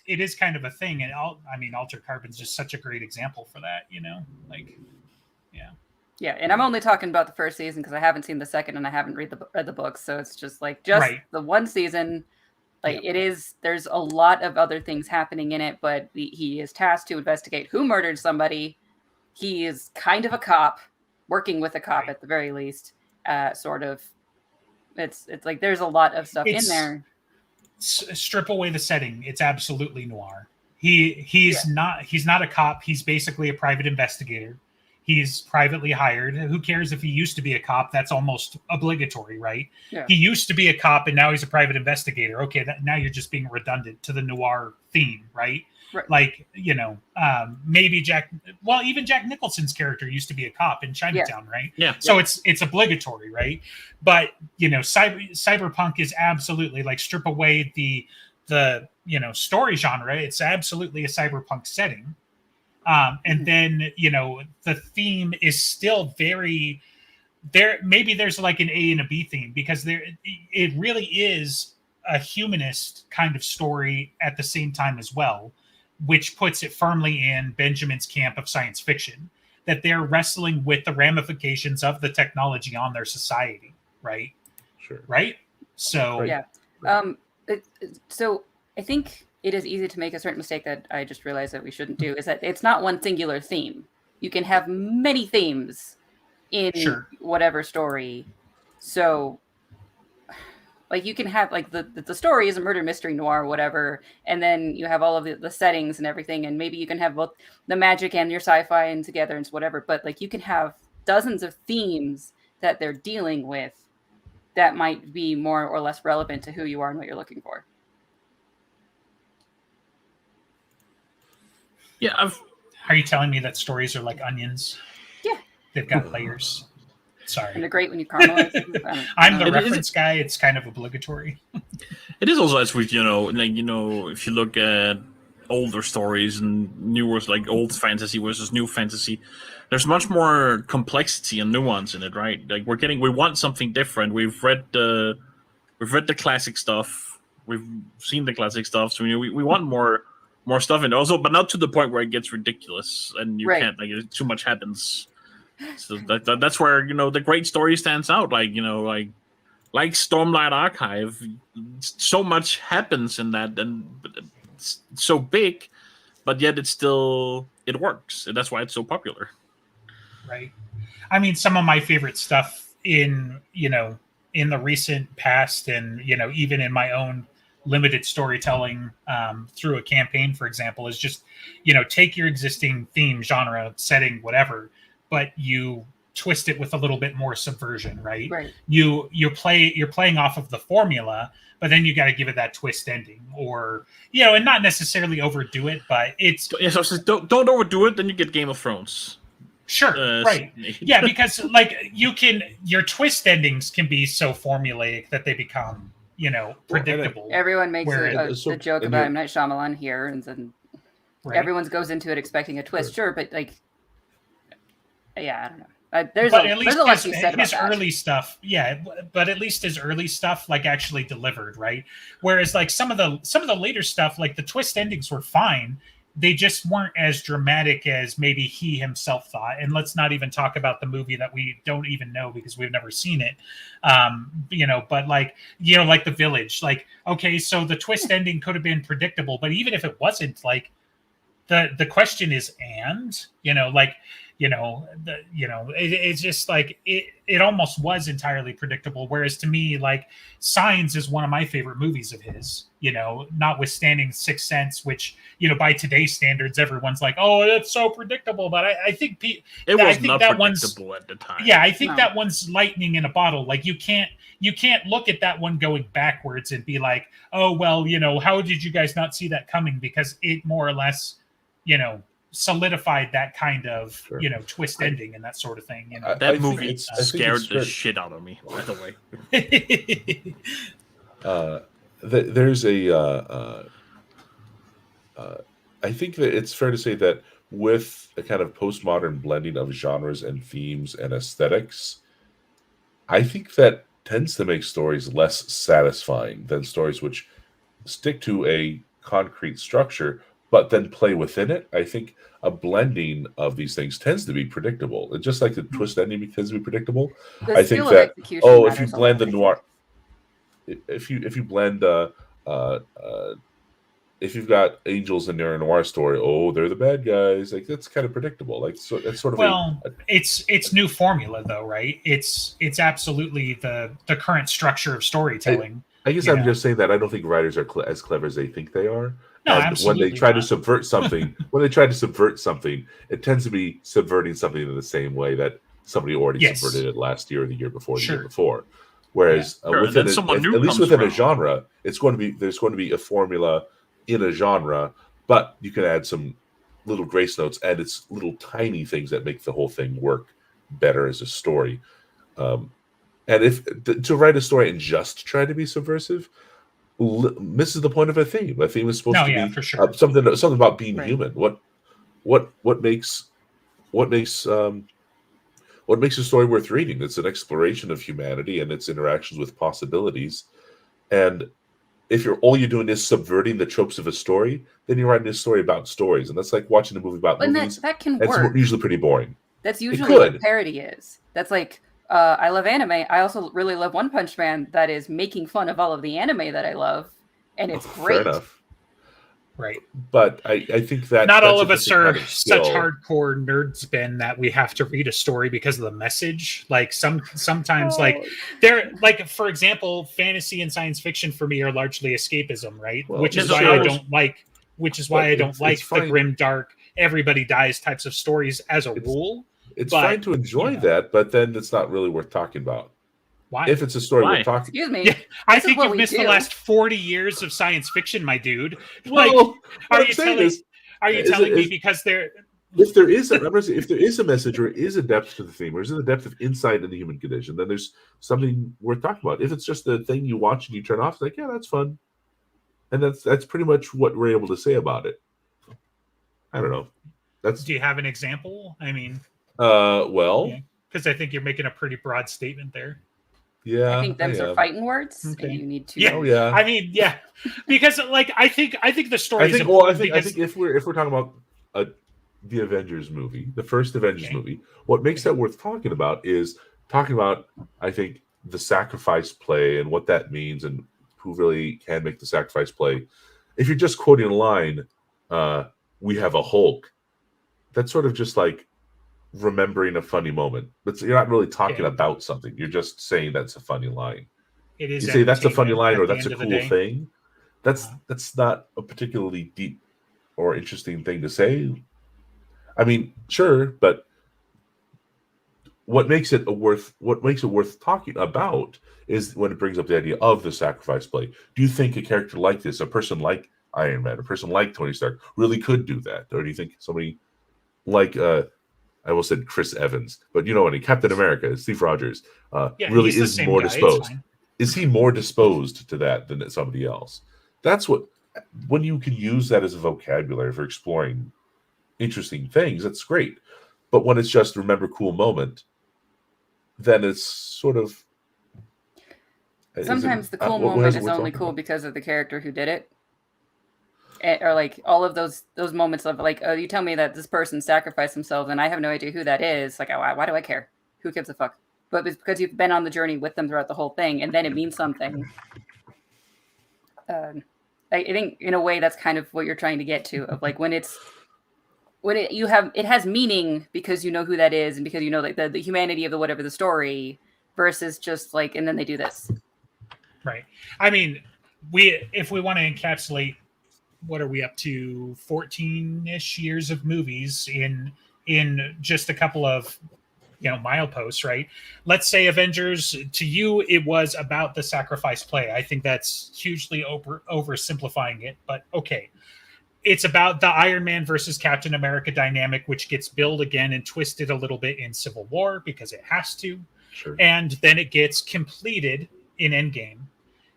It is kind of a thing. And Altered Carbon is just such a great example for that, Yeah, and I'm only talking about the first season because I haven't seen the second and I haven't read the books. So it's just like the one season. Like it is, there's a lot of other things happening in it, but he is tasked to investigate who murdered somebody. He is kind of a cop, working with a cop at the very least, sort of. It's like there's a lot of stuff in there. Strip away the setting, it's absolutely noir. He's not a cop. He's basically a private investigator. He's privately hired. Who cares if he used to be a cop? That's almost obligatory, right? Yeah. He used to be a cop and now he's a private investigator. Okay, now you're just being redundant to the noir theme, right? Right. Like, maybe even Jack Nicholson's character used to be a cop in Chinatown, right? Yeah. So it's obligatory, right? But, cyberpunk is absolutely like strip away the story genre. It's absolutely a cyberpunk setting. And then, the theme is still very there. Maybe there's like an A and a B theme because it really is a humanist kind of story at the same time as well, which puts it firmly in Benjamin's camp of science fiction, that they're wrestling with the ramifications of the technology on their society. Right. Sure. Right. So, yeah. So I think it is easy to make a certain mistake that I just realized that we shouldn't do, is that it's not one singular theme. You can have many themes in whatever story. So like you can have like the story is a murder mystery noir or whatever, and then you have all of the settings and everything, and maybe you can have both the magic and your sci-fi and together and whatever, but like you can have dozens of themes that they're dealing with that might be more or less relevant to who you are and what you're looking for. Yeah. Are you telling me that stories are like onions? Yeah. They've got layers. Sorry. And they're great when you caramelize them. I'm the It is- reference guy. It's kind of obligatory. It is also as with if you look at older stories and newer, like old fantasy versus new fantasy, there's much more complexity and nuance in it, right? Like we want something different. We've read the classic stuff, we've seen the classic stuff, so we want more stuff in it also, but not to the point where it gets ridiculous and you can't too much happens. So that's where the great story stands out. Like Stormlight Archive, so much happens in that, and it's so big, but yet it works, and that's why it's so popular. Right. I mean, some of my favorite stuff in the recent past, and even in my own limited storytelling through a campaign, for example, is just take your existing theme, genre, setting, whatever, but you twist it with a little bit more subversion, right? You're playing off of the formula, but then you got to give it that twist ending, or and not necessarily overdo it, but it's don't overdo it, then you get Game of Thrones. Sure, right. Yeah, because your twist endings can be so formulaic that they become predictable. Everyone makes a joke about M. Night Shyamalan here, and then everyone goes into it expecting a twist. Sure, but I don't know. There's a lot to be said about his early stuff. Yeah, but at least his early stuff actually delivered, right? Whereas some of the later stuff, the twist endings were fine. They just weren't as dramatic as maybe he himself thought. And let's not even talk about the movie that we don't even know because we've never seen it. But like The Village, okay, so the twist ending could have been predictable, but even if it wasn't, the question is, it's just it almost was entirely predictable. Whereas to me, Signs is one of my favorite movies of his, notwithstanding Sixth Sense, which, by today's standards, everyone's like, oh, that's so predictable. But I think it was not predictable at the time. Yeah, I think that one's lightning in a bottle. You can't look at that one going backwards and be like, oh, well, how did you guys not see that coming? Because it more or less, solidified that kind of twist ending and that sort of thing. That movie scared the shit out of me, by the way. There's I think that it's fair to say that with a kind of postmodern blending of genres and themes and aesthetics, I think that tends to make stories less satisfying than stories which stick to a concrete structure but then play within it. I think a blending of these things tends to be predictable. And just like the twist ending tends to be predictable, I think that if you blend the noir, if you blend if you've got angels in your noir story, they're the bad guys. That's kind of predictable. That's sort of it's new formula though, right? It's absolutely the current structure of storytelling. I guess I'm just saying that I don't think writers are as clever as they think they are. No, and when they try to subvert something, it tends to be subverting something in the same way that somebody already subverted it last year or the year before, the year before. Whereas within at least within a genre, there's going to be a formula in a genre, but you can add some little grace notes, and it's little tiny things that make the whole thing work better as a story. And if to write a story and just try to be subversive misses the point of a theme. A theme is supposed to be for sure. something about being human. What makes a story worth reading? It's an exploration of humanity and its interactions with possibilities. And if all you're doing is subverting the tropes of a story, then you're writing a story about stories, and that's like watching a movie about movies. That can work. That's usually pretty boring. That's usually what parody is. That's like. I love anime. I also really love One Punch Man. That is making fun of all of the anime that I love, and it's great. Fair enough. Right. But I think that not all of us are such hardcore nerds, Ben, that we have to read a story because of the message. Sometimes they're for example, fantasy and science fiction for me are largely escapism, right? Which is why I don't like the grim, dark, everybody dies types of stories as a rule. It's fine to enjoy that, but then it's not really worth talking about. Why? If it's a story worth talking Excuse me. Yeah, I think you've missed the last 40 years of science fiction, my dude. Well, are you telling me because they're if there is a message or is a depth to the theme or is a depth of insight in the human condition, then there's something worth talking about. If it's just a thing you watch and you turn off, it's like, yeah, that's fun, and that's pretty much what we're able to say about it. I don't know. Do you have an example? I mean, well, because I think you're making a pretty broad statement there. Yeah, I think those are fighting words, and you need to. Yeah. Oh yeah. I mean, yeah, because like I think the story. I think if we're talking about the Avengers movie, the first Avengers movie, what makes that worth talking about is talking about, I think, the sacrifice play and what that means and who really can make the sacrifice play. If you're just quoting a line, "We have a Hulk," that's sort of just like remembering a funny moment, but you're not really talking about something. You're just saying that's a funny line. It is. You say that's a funny line or that's a cool thing. That's not a particularly deep or interesting thing to say. I mean, sure, but what makes it worth talking about is when it brings up the idea of the sacrifice play. Do you think a character like this, a person like Iron Man, a person like Tony Stark, really could do that, or do you think somebody like I almost said Chris Evans, but you know what? Captain America, Steve Rogers, really is more disposed. Is he more disposed to that than somebody else? That's when you can use that as a vocabulary for exploring interesting things, that's great. But when it's just remember cool moment, then it's sort of. Sometimes the cool moment is only cool because of the character who did it. Or like all of those moments of like, oh, you tell me that this person sacrificed themselves and I have no idea who that is. Like, why do I care? Who gives a fuck? But it's because you've been on the journey with them throughout the whole thing, and then it means something. I think in a way that's kind of what you're trying to get to, of like it has meaning because you know who that is and because you know like the humanity of the whatever the story versus just like, and then they do this. Right. I mean, if we want to encapsulate. What are we up to? 14-ish years of movies in just a couple of mileposts, right? Let's say Avengers, to you it was about the sacrifice play. I think that's hugely oversimplifying it, but okay. It's about the Iron Man versus Captain America dynamic, which gets billed again and twisted a little bit in Civil War because it has to. Sure. And then it gets completed in Endgame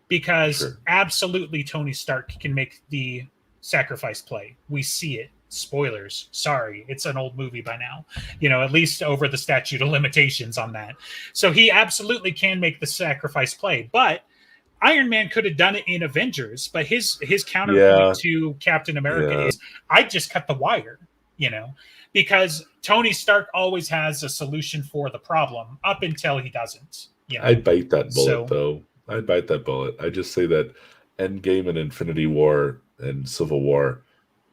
because absolutely Tony Stark can make the sacrifice play. We see it. Spoilers. Sorry, it's an old movie by now. At least over the statute of limitations on that. So he absolutely can make the sacrifice play. But Iron Man could have done it in Avengers, but his counterpoint to Captain America is, I just cut the wire, because Tony Stark always has a solution for the problem up until he doesn't. I'd bite that bullet, though. I'd bite that bullet. I just say that Endgame and Infinity War and Civil War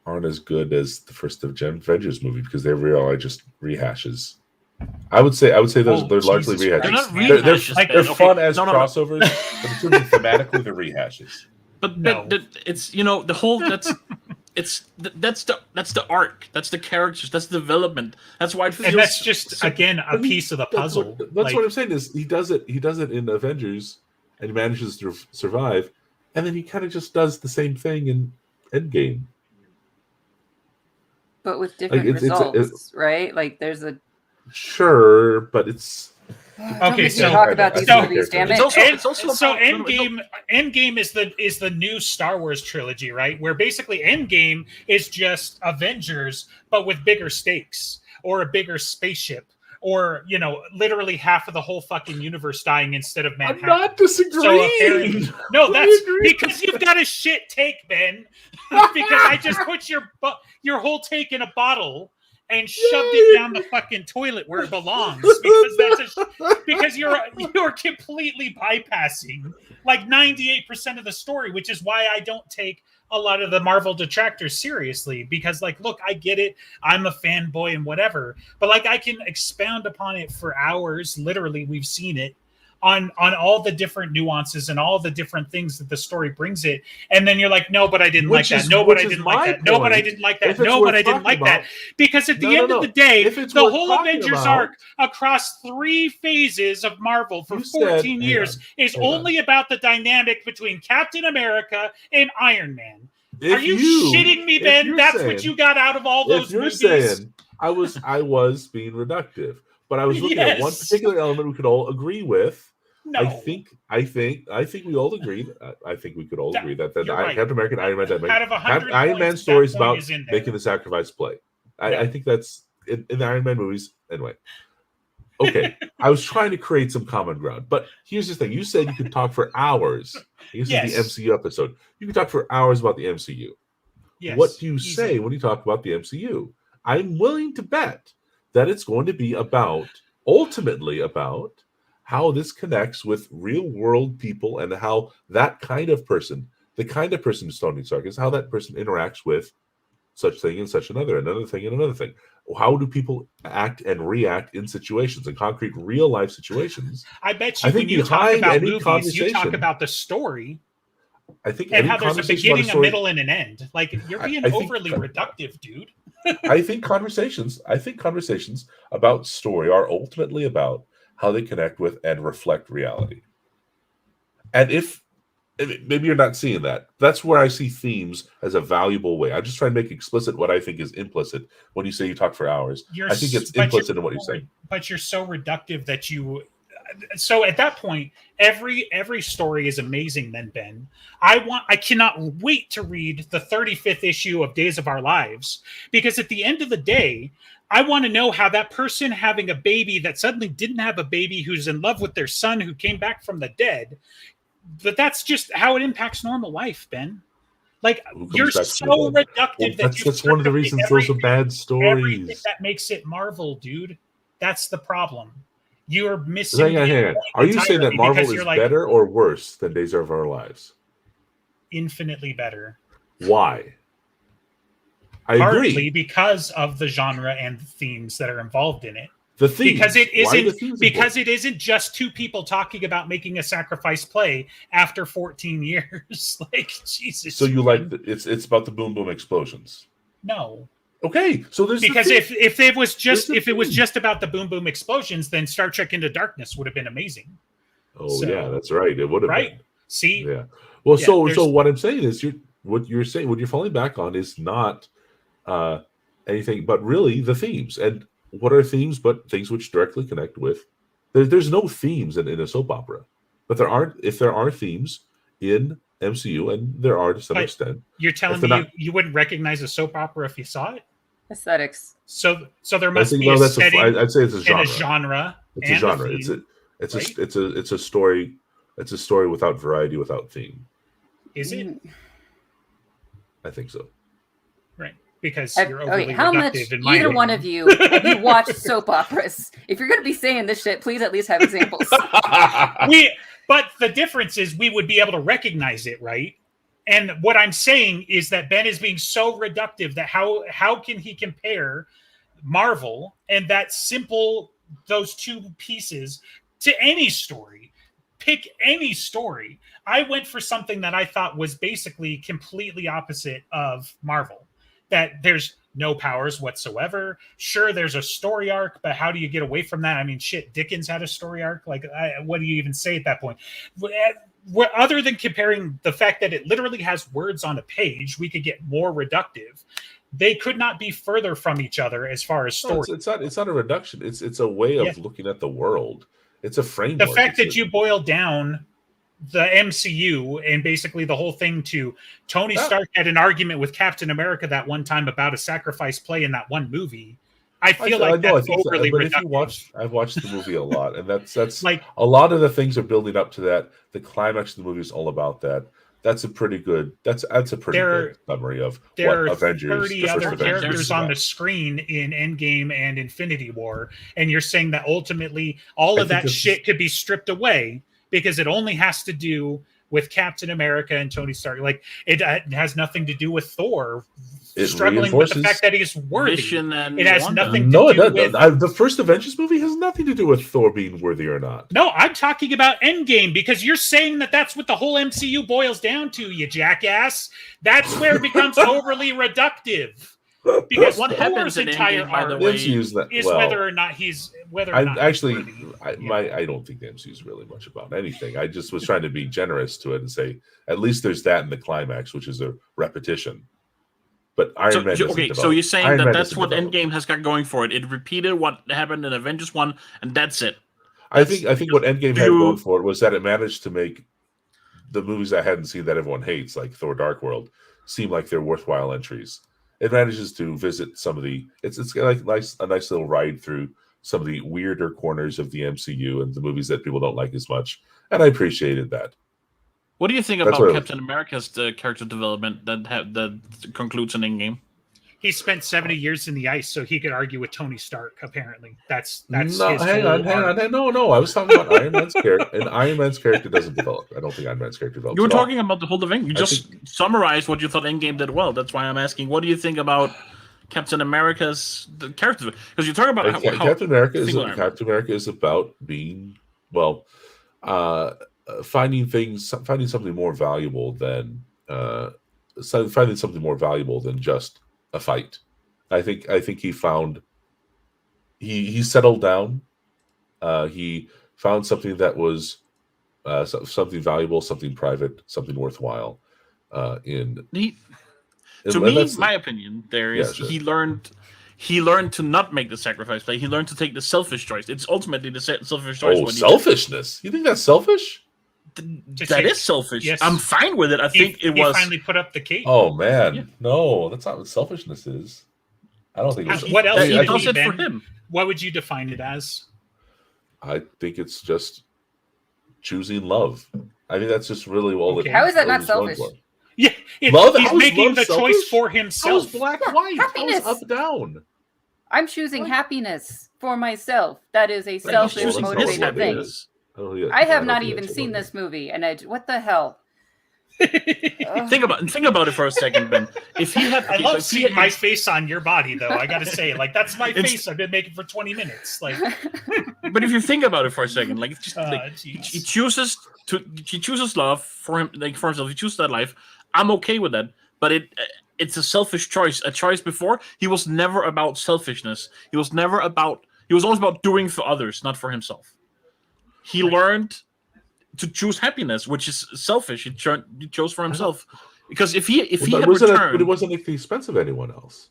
aren't as good as the first Avengers movie because they are just rehashes. I would say those they're largely rehashes. They're not rehashes. They're fun as crossovers, but in terms of thematically, they're rehashes. But it's the whole that's the arc. That's the characters. That's the development. That's why it feels. And that's just again a piece of the puzzle. That's what I'm saying is he does it in Avengers and he manages to survive, and then he kind of just does the same thing in Endgame. But with different results, right? Like there's a sure, but it's okay. So talk about these movies, damn it. Endgame is the new Star Wars trilogy, right? Where basically Endgame is just Avengers, but with bigger stakes or a bigger spaceship. Or, literally half of the whole fucking universe dying instead of Manhattan. I'm not disagreeing. So no, that's because you've got a shit take, Ben. Because I just put your whole take in a bottle and shoved it down the fucking toilet where it belongs. Because you're completely bypassing like 98% of the story, which is why I don't take a lot of the Marvel detractors seriously, because like, look, I get it. I'm a fanboy and whatever, but like I can expound upon it for hours. Literally, we've seen it on all the different nuances and all the different things that the story brings it. And then you're like, no, but I didn't like that. No, but I didn't like that. No, but I didn't like that. No, but I didn't like that. Because at the end of the day, the whole Avengers arc across 3 phases of Marvel for 14 years is only about the dynamic between Captain America and Iron Man. Are you shitting me, Ben? That's what you got out of all those movies? I was being reductive, but I was looking at one Yes. particular element we could all agree with. No. I think we all agreed. I think we could all agree that You're right. Captain America and Iron Man Out of 100 Iron Man points, stories that point about is in there. making the sacrifice play. Yeah. I think that's in the Iron Man movies anyway. Okay, I was trying to create some common ground, but here's the thing: you said you could talk for hours. This Yes. is the MCU episode. You can talk for hours about the MCU. Yes, What do you easy. say when you talk about the MCU? I'm willing to bet that it's going to be ultimately about how this connects with real world people and how that kind of person, the kind of person who's Tony Stark is, how that person interacts with such thing and such another thing and another thing. How do people act and react in situations, in concrete real life situations? I bet you I think when you talk behind about any movies, you talk conversation- about the story I think and any how there's a conversation about beginning, a story- middle, and an end. Like, you're being I think- overly reductive, dude. I think conversations about story are ultimately about how they connect with and reflect reality. And if maybe you're not seeing that, that's where I see themes as a valuable way. I just try and make explicit what I think is implicit when you say you talk for hours. I think it's implicit in what you're saying. But you're so reductive that you. So at that point, every story is amazing. Then, Ben, I cannot wait to read the 35th issue of Days of Our Lives, because at the end of the day, I want to know how that person having a baby that suddenly didn't have a baby, who's in love with their son who came back from the dead, but that's just how it impacts normal life, Ben. Like, you're so reductive that's one of the reasons those are bad stories. Everything that makes it Marvel, dude. That's the problem. You're missing. Hang on. Are you saying that Marvel is better or worse than Days of Our Lives? Infinitely better. Why? I Partly agree. because of the genre and the themes that are involved in it. The themes. Because it isn't just two people talking about making a sacrifice play after 14 years. Like, Jesus. So you like it's about the boom boom explosions? No. Okay, so there's because if it was just about the boom boom explosions, then Star Trek Into Darkness would have been amazing. Oh yeah, that's right. It would have been. See? Yeah. Well, so what I'm saying is what you're falling back on is not anything but really the themes. And what are themes but things which directly connect with there's no themes in a soap opera. But there are themes in MCU, and there are to some extent. You're telling me you wouldn't recognize a soap opera if you saw it? Aesthetics. So there must be a setting. I'd say it's a genre. And a genre. It's a genre. It's a story. It's a story without variety, without theme. Is it? I think so. Right. Because you're overly how much either one of you have you watched soap operas? If you're going to be saying this shit, please at least have examples. But the difference is we would be able to recognize it, right? And what I'm saying is that Ben is being so reductive that how can he compare Marvel and that simple, those two pieces, to any story? Pick any story. I went for something that I thought was basically completely opposite of Marvel. That there's no powers whatsoever. Sure, there's a story arc, but how do you get away from that? I mean, shit, Dickens had a story arc. Like, what do you even say at that point? Other than comparing the fact that it literally has words on a page, we could get more reductive. They could not be further from each other as far as story. No, it's not a reduction. It's a way of looking at the world. It's a framework. The fact that you boil down the MCU and basically the whole thing to Tony Stark had an argument with Captain America that one time about a sacrifice play in that one movie. I feel like that's overly reductive. I've watched the movie a lot, and that's like a lot of the things are building up to that. The climax of the movie is all about that. That's a pretty good. That's a pretty good summary of what Avengers. There are 30 other characters on the screen in Endgame and Infinity War, and you're saying that ultimately all of that shit could be stripped away because it only has to do with Captain America and Tony Stark. Like, it has nothing to do with Thor struggling with the fact that he's worthy. It has nothing to do with... the first Avengers movie has nothing to do with Thor being worthy or not. No, I'm talking about Endgame, because you're saying that that's what the whole MCU boils down to, you jackass. That's where it becomes overly reductive. Because what happens in Endgame, by the way, is whether or not he's I don't think the MCU is really much about anything. I just was trying to be generous to it and say at least there's that in the climax, which is a repetition. But Iron Man doesn't okay, develop. so you're saying Iron Man that's doesn't what develop. Endgame has got going for it. It repeated what happened in Avengers 1, and that's it. I think what Endgame had going for it was that it managed to make the movies I hadn't seen that everyone hates, like Thor: Dark World, seem like they're worthwhile entries. It manages to visit some of the it's like a nice little ride through some of the weirder corners of the MCU and the movies that people don't like as much, and I appreciated that. What do you think about Captain America's character development that concludes an Endgame? He spent 70 years in the ice so he could argue with Tony Stark. Apparently, that's no. His hang on. No. I was talking about Iron Man's character, and Iron Man's character doesn't develop. I don't think Iron Man's character develops. You were talking about the whole thing. You just summarized what you thought Endgame did well. That's why I'm asking. What do you think about Captain America's character? Because you're talking about how Captain America is about being finding something more valuable than just a fight. I think he found he settled down. He found something that was something valuable, something private, something worthwhile. My opinion there is he learned to not make the sacrifice play. He learned to take the selfish choice. It's ultimately the selfish choice. Oh, selfishness! You think that's selfish? That is selfish. Yes. I'm fine with it. I think he finally put up the cape. Oh man, no, that's not what selfishness is. I don't think it's what else. He does it for him. What would you define it as? I think it's just choosing love. I think that's just really all. Okay. How is that not selfish? Yeah, he's making the choice for himself. How's black white? Happiness. How's up down? I'm choosing happiness for myself. That is a selfish, motivated thing. I have not even seen this movie, and what the hell? Think about it for a second, Ben. If he had, I love seeing my face on your body, though. I got to say, like that's my face I've been making for 20 minutes. Like, but if you think about it for a second, like, he chooses love for him, like for himself. He chooses that life. I'm okay with that, but it's a selfish choice. A choice before he was never about selfishness. He was always about doing for others, not for himself. He learned to choose happiness, which is selfish. He chose for himself, because if he had returned, but it wasn't at the expense of anyone else.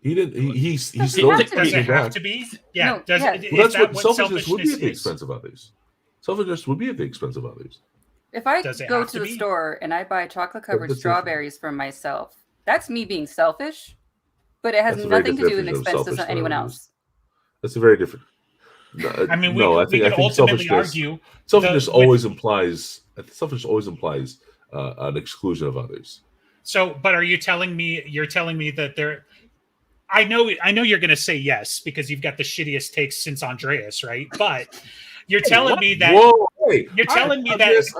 He didn't. He still does it have to be? Yeah. No, that's what selfishness would be at the expense of others. Selfishness would be at the expense of others. If I go to the store and I buy chocolate-covered strawberries for myself, that's me being selfish, but it has nothing to do with expense to anyone else. That's a very different. I mean, I think ultimately argue selfishness always implies an exclusion of others. So, but are you telling me? You're telling me that there. I know you're going to say yes because you've got the shittiest takes since Andreas, right? But you're telling me that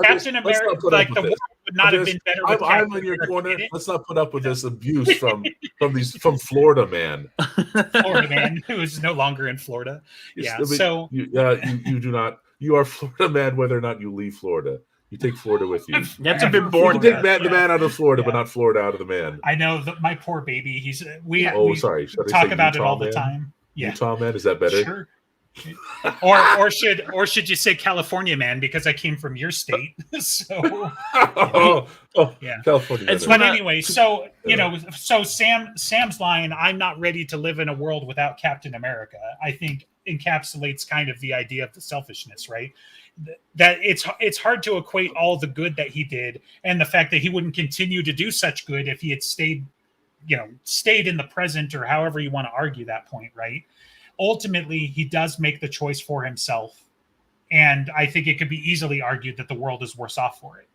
Captain America, like the world would not have been better. I'm in your corner. Let's not put up with this abuse from Florida man. Florida man who is no longer in Florida. Yeah. So you do not. You are Florida man whether or not you leave Florida. You take Florida with you. That's a bit boring. You can take the man out of Florida, but not Florida out of the man. I know my poor baby. We sorry. Talk about it all the time. Yeah. Utah man, is that better? Sure. or should you say California man because I came from your state? So yeah, California. But anyway, so so Sam's line, I'm not ready to live in a world without Captain America, I think encapsulates kind of the idea of the selfishness, right? That it's hard to equate all the good that he did and the fact that he wouldn't continue to do such good if he had stayed in the present, or however you want to argue that point, right? Ultimately, he does make the choice for himself. And I think it could be easily argued that the world is worse off for it.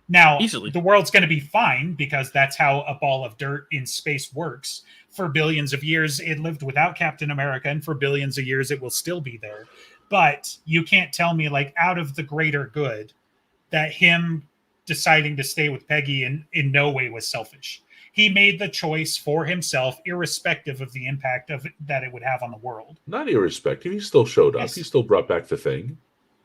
Now, the world's going to be fine because that's how a ball of dirt in space works. For billions of years, it lived without Captain America, and for billions of years, it will still be there. But you can't tell me, like, out of the greater good, that him deciding to stay with Peggy in no way was selfish. He made the choice for himself, irrespective of the impact that it would have on the world. Not irrespective. He still showed up. Yes. He still brought back the thing.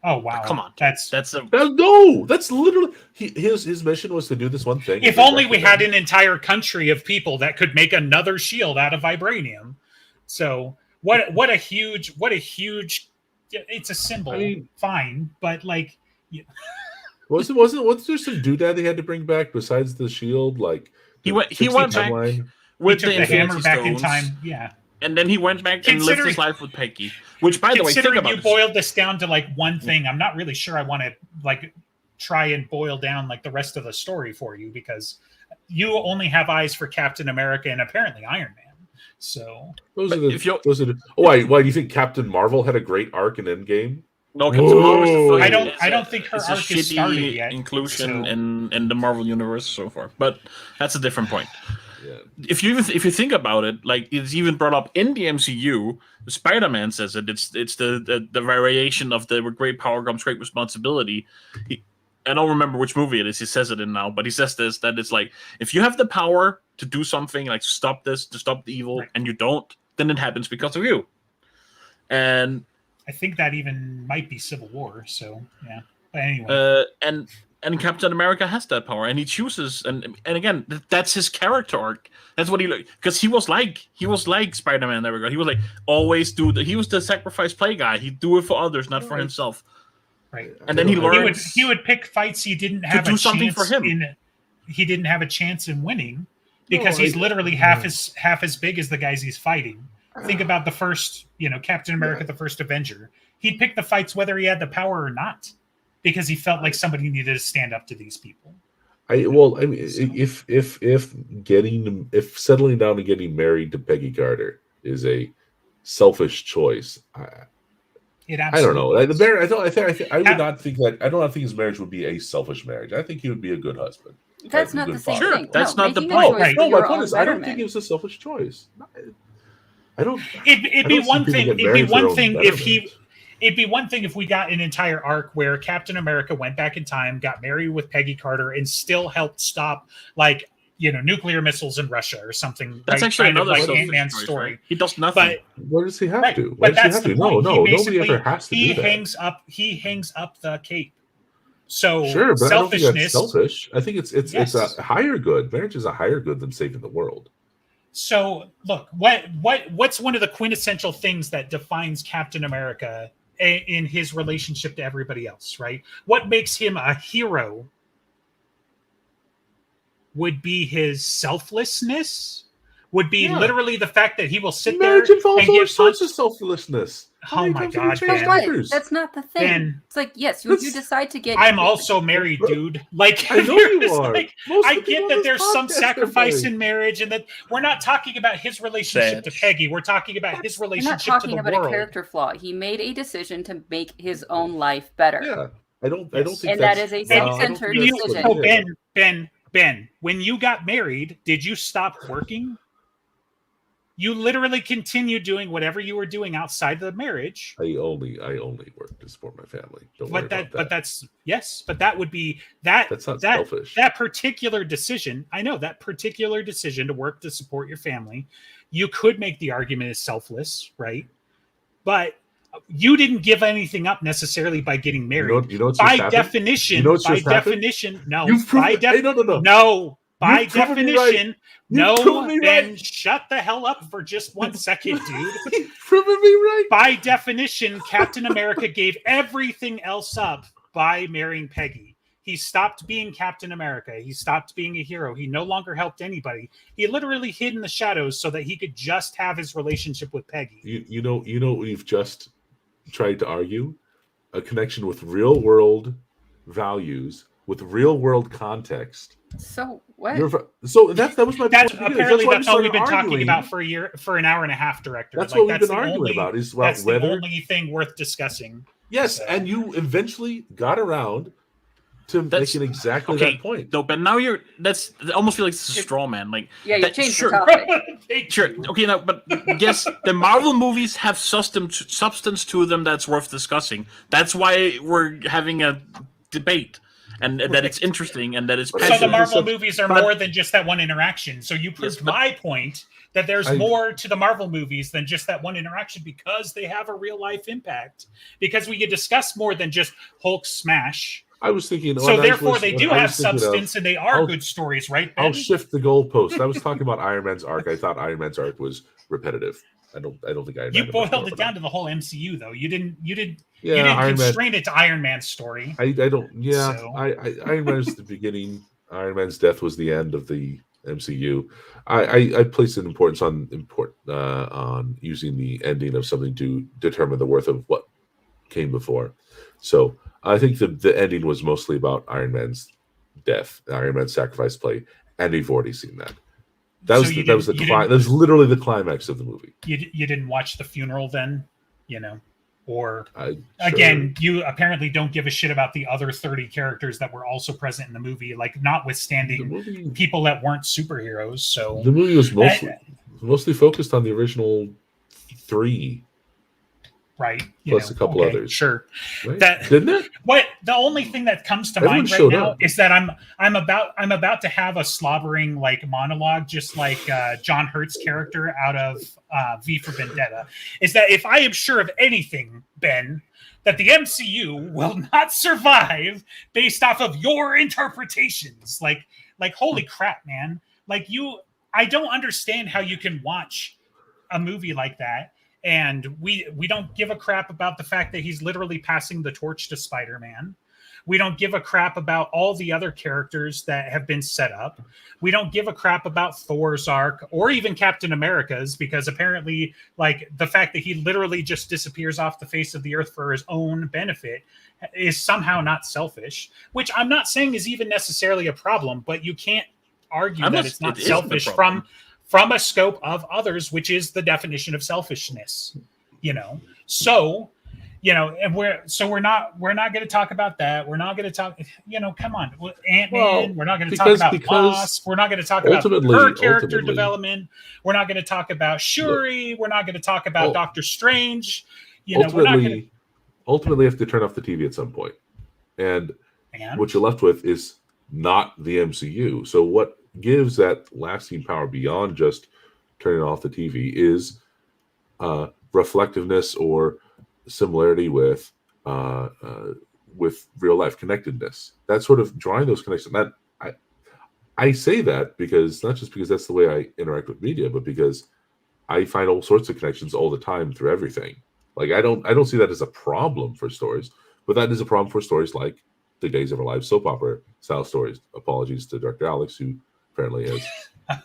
Oh wow! Come on, that's literally his mission was to do this one thing. If only we had an entire country of people that could make another shield out of vibranium. So what a huge. It's a symbol. I mean, fine, but like, wasn't there some doodad they had to bring back besides the shield? Like he went back. with took the the hammer Infinity back in Stones, time. Yeah. and then he went back and lived Considering- his life with Peggy. Which, by the way, think Considering about you this. boiled this down to like one thing, I'm not really sure I want to like try and boil down like the rest of the story for you, because you only have eyes for Captain America and apparently Iron Man. So Those But are the. if you- Those are the. Why do you think Captain Marvel had a great arc in Endgame? No, Captain Marvel's a Whoa. fucking- I don't think her it's a arc has started shitty yet, inclusion so- in the Marvel universe so far. But that's a different point. Yeah. If you think about it, like it's even brought up in the MCU. Spider-Man says it. It's the variation of the with great power comes great responsibility. I don't remember which movie it is. He says it in now, but he says this that it's like if you have the power to do something like stop this, to stop the evil, Right. and you don't, then it happens because of you. And I think that even might be Civil War. So yeah. But anyway, and Captain America has that power, and he chooses, and again, that's his character arc. That's what he because he was like Spider-Man. There we go. He was like always do the. He was the sacrifice play guy. He'd do it for others, not for Right. himself. right. And then he learns He would pick fights he didn't have do a something chance for him. in. He didn't have a chance in winning because No, he's I- literally half as big as the guys he's fighting. Think about the first, Captain America, the first Avenger. He'd pick the fights whether he had the power or not, because he felt like somebody needed to stand up to these people. If settling down and getting married to Peggy Carter is a selfish choice, It I don't know. absolutely I would not think that. I don't think his marriage would be a selfish marriage. I think he would be a good husband. That's I'd be not a the good same father. thing. That's no, not the making point. a choice Right. for No, my your point own is, I don't betterment. think it was a selfish choice. I don't. It'd I be don't see one people thing. get It'd be married for their one own thing if he. betterment. It'd be one thing if we got an entire arc where Captain America went back in time, got married with Peggy Carter, and still helped stop, nuclear missiles in Russia or something. That's right? actually Kind of another like selfish Ant-Man's choice, story. right? He does nothing. But Why does he have right, to? Why but does he that's have the to? point. No, nobody ever has to he do that. hangs up the cape. So Sure, but I don't think that's selfishness. selfish. I think it's Yes. a higher good. Marriage is a higher good than saving the world. So look, what's one of the quintessential things that defines Captain America in his relationship to everybody else, right? What makes him a hero would be his selflessness, would be Yeah. literally the fact that he will sit Marriage there involves and all get sorts punched. of selflessness. How Oh many my times have you God, changed Ben. That's right. diapers? That's not the thing. Ben, It's like, yes, you That's- decide to get. I'm also married, dude. Like, I know you there's, are. like, Most of I the get people that on there's this some podcast are sacrifice married. in marriage, and that we're not talking about his relationship to Sad. Peggy. We're talking about his We're not relationship to talking the about world. a character flaw. He made a decision to make his own life better. Yeah, I don't Yes. think And that's that is a no, I don't self-centered think You, that's what decision. he oh, did. Ben, when you got married, did you stop working? You literally continued doing whatever you were doing outside the marriage. I only work to support my family. Don't worry about that. But that would be that. That's not that, selfish. That particular decision, I know that particular decision to work to support your family, you could make the argument is selfless, right? But you didn't give anything up necessarily by getting married. You know what's By just happened? definition, You know what's just happened? no. You've By proven. Hey, no. no. By You've proven me definition, right. no. You've proven me Ben, right. shut the hell up for just 1 second, dude. You've proven me right. By definition, Captain America gave everything else up by marrying Peggy. He stopped being Captain America. He stopped being a hero. He no longer helped anybody. He literally hid in the shadows so that he could just have his relationship with Peggy. You know we've just tried to argue a connection with real world values with real world context. So what? So that was my That's point. apparently why we that's all we've been started talking arguing. about for an hour and a half, Director. That's Like, what we've been the arguing only- about is That's about the whether only thing worth discussing. yes, and you eventually got around to making exactly that point. No, but now you're that's I almost feel like it's a straw man. Like Yeah, you that- changed sure. the topic. Sure. Okay, now, but yes, the Marvel movies have substance to them that's worth discussing. That's why we're having a debate, and that it's interesting, and that it's So the passionate. Marvel movies are but- more than just that one interaction. So you proved Yes, but- my point that there's I- more to the Marvel movies than just that one interaction because they have a real life impact. Because we could discuss more than just Hulk smash. I was thinking. So when I therefore, was- they when do I have was thinking of- substance and they are I'll- good stories, right, Ben? I'll shift the goalpost. I was talking about Iron Man's arc. I thought Iron Man's arc was repetitive. I don't think Iron You Man. boiled it down to the whole MCU, though. You didn't Yeah, you didn't Iron Man. constrain it to Iron Man's story. I don't. Yeah, So- Iron Man is the beginning. Iron Man's death was the end of the MCU. I place an importance on using the ending of something to determine the worth of what came before. So I think the ending was mostly about Iron Man's death, Iron Man's sacrifice play, and we've already seen that. That was literally the climax of the movie. You didn't watch the funeral then, or Sure. you apparently don't give a shit about the other 30 characters that were also present in the movie, like notwithstanding people that weren't superheroes. So the movie was mostly focused on the original 3. Right. Plus a couple others. Sure. Right? That didn't it? What the only thing that comes to Everyone mind right showed now up. is that I'm about to have a slobbering like monologue, just like John Hurt's character out of V for Vendetta. Is that if I am sure of anything, Ben, that the MCU will not survive based off of your interpretations. Like holy crap, man. I don't understand how you can watch a movie like that and we don't give a crap about the fact that he's literally passing the torch to Spider-Man. We don't give a crap about all the other characters that have been set up. We don't give a crap about Thor's arc or even Captain America's, because apparently, like, the fact that he literally just disappears off the face of the earth for his own benefit is somehow not selfish, which I'm not saying is even necessarily a problem, but you can't argue that it's not selfish from a scope of others, which is the definition of selfishness, So, and we're not going to talk about that. We're not going to talk, come on, Ant-Man. We're not going to talk about Wasp. We're not going to talk about her character development. We're not going to talk about Shuri. We're not going to talk about Doctor Strange. Ultimately, you have to turn off the TV at some point. And what you're left with is not the MCU. So what gives that lasting power beyond just turning off the TV is reflectiveness or similarity with real life connectedness. That's sort of drawing those connections. That I say that because not just because that's the way I interact with media, but because I find all sorts of connections all the time through everything. Like I don't see that as a problem for stories, but that is a problem for stories like the Days of Our Lives soap opera style stories. Apologies to Dr. Alex, who apparently has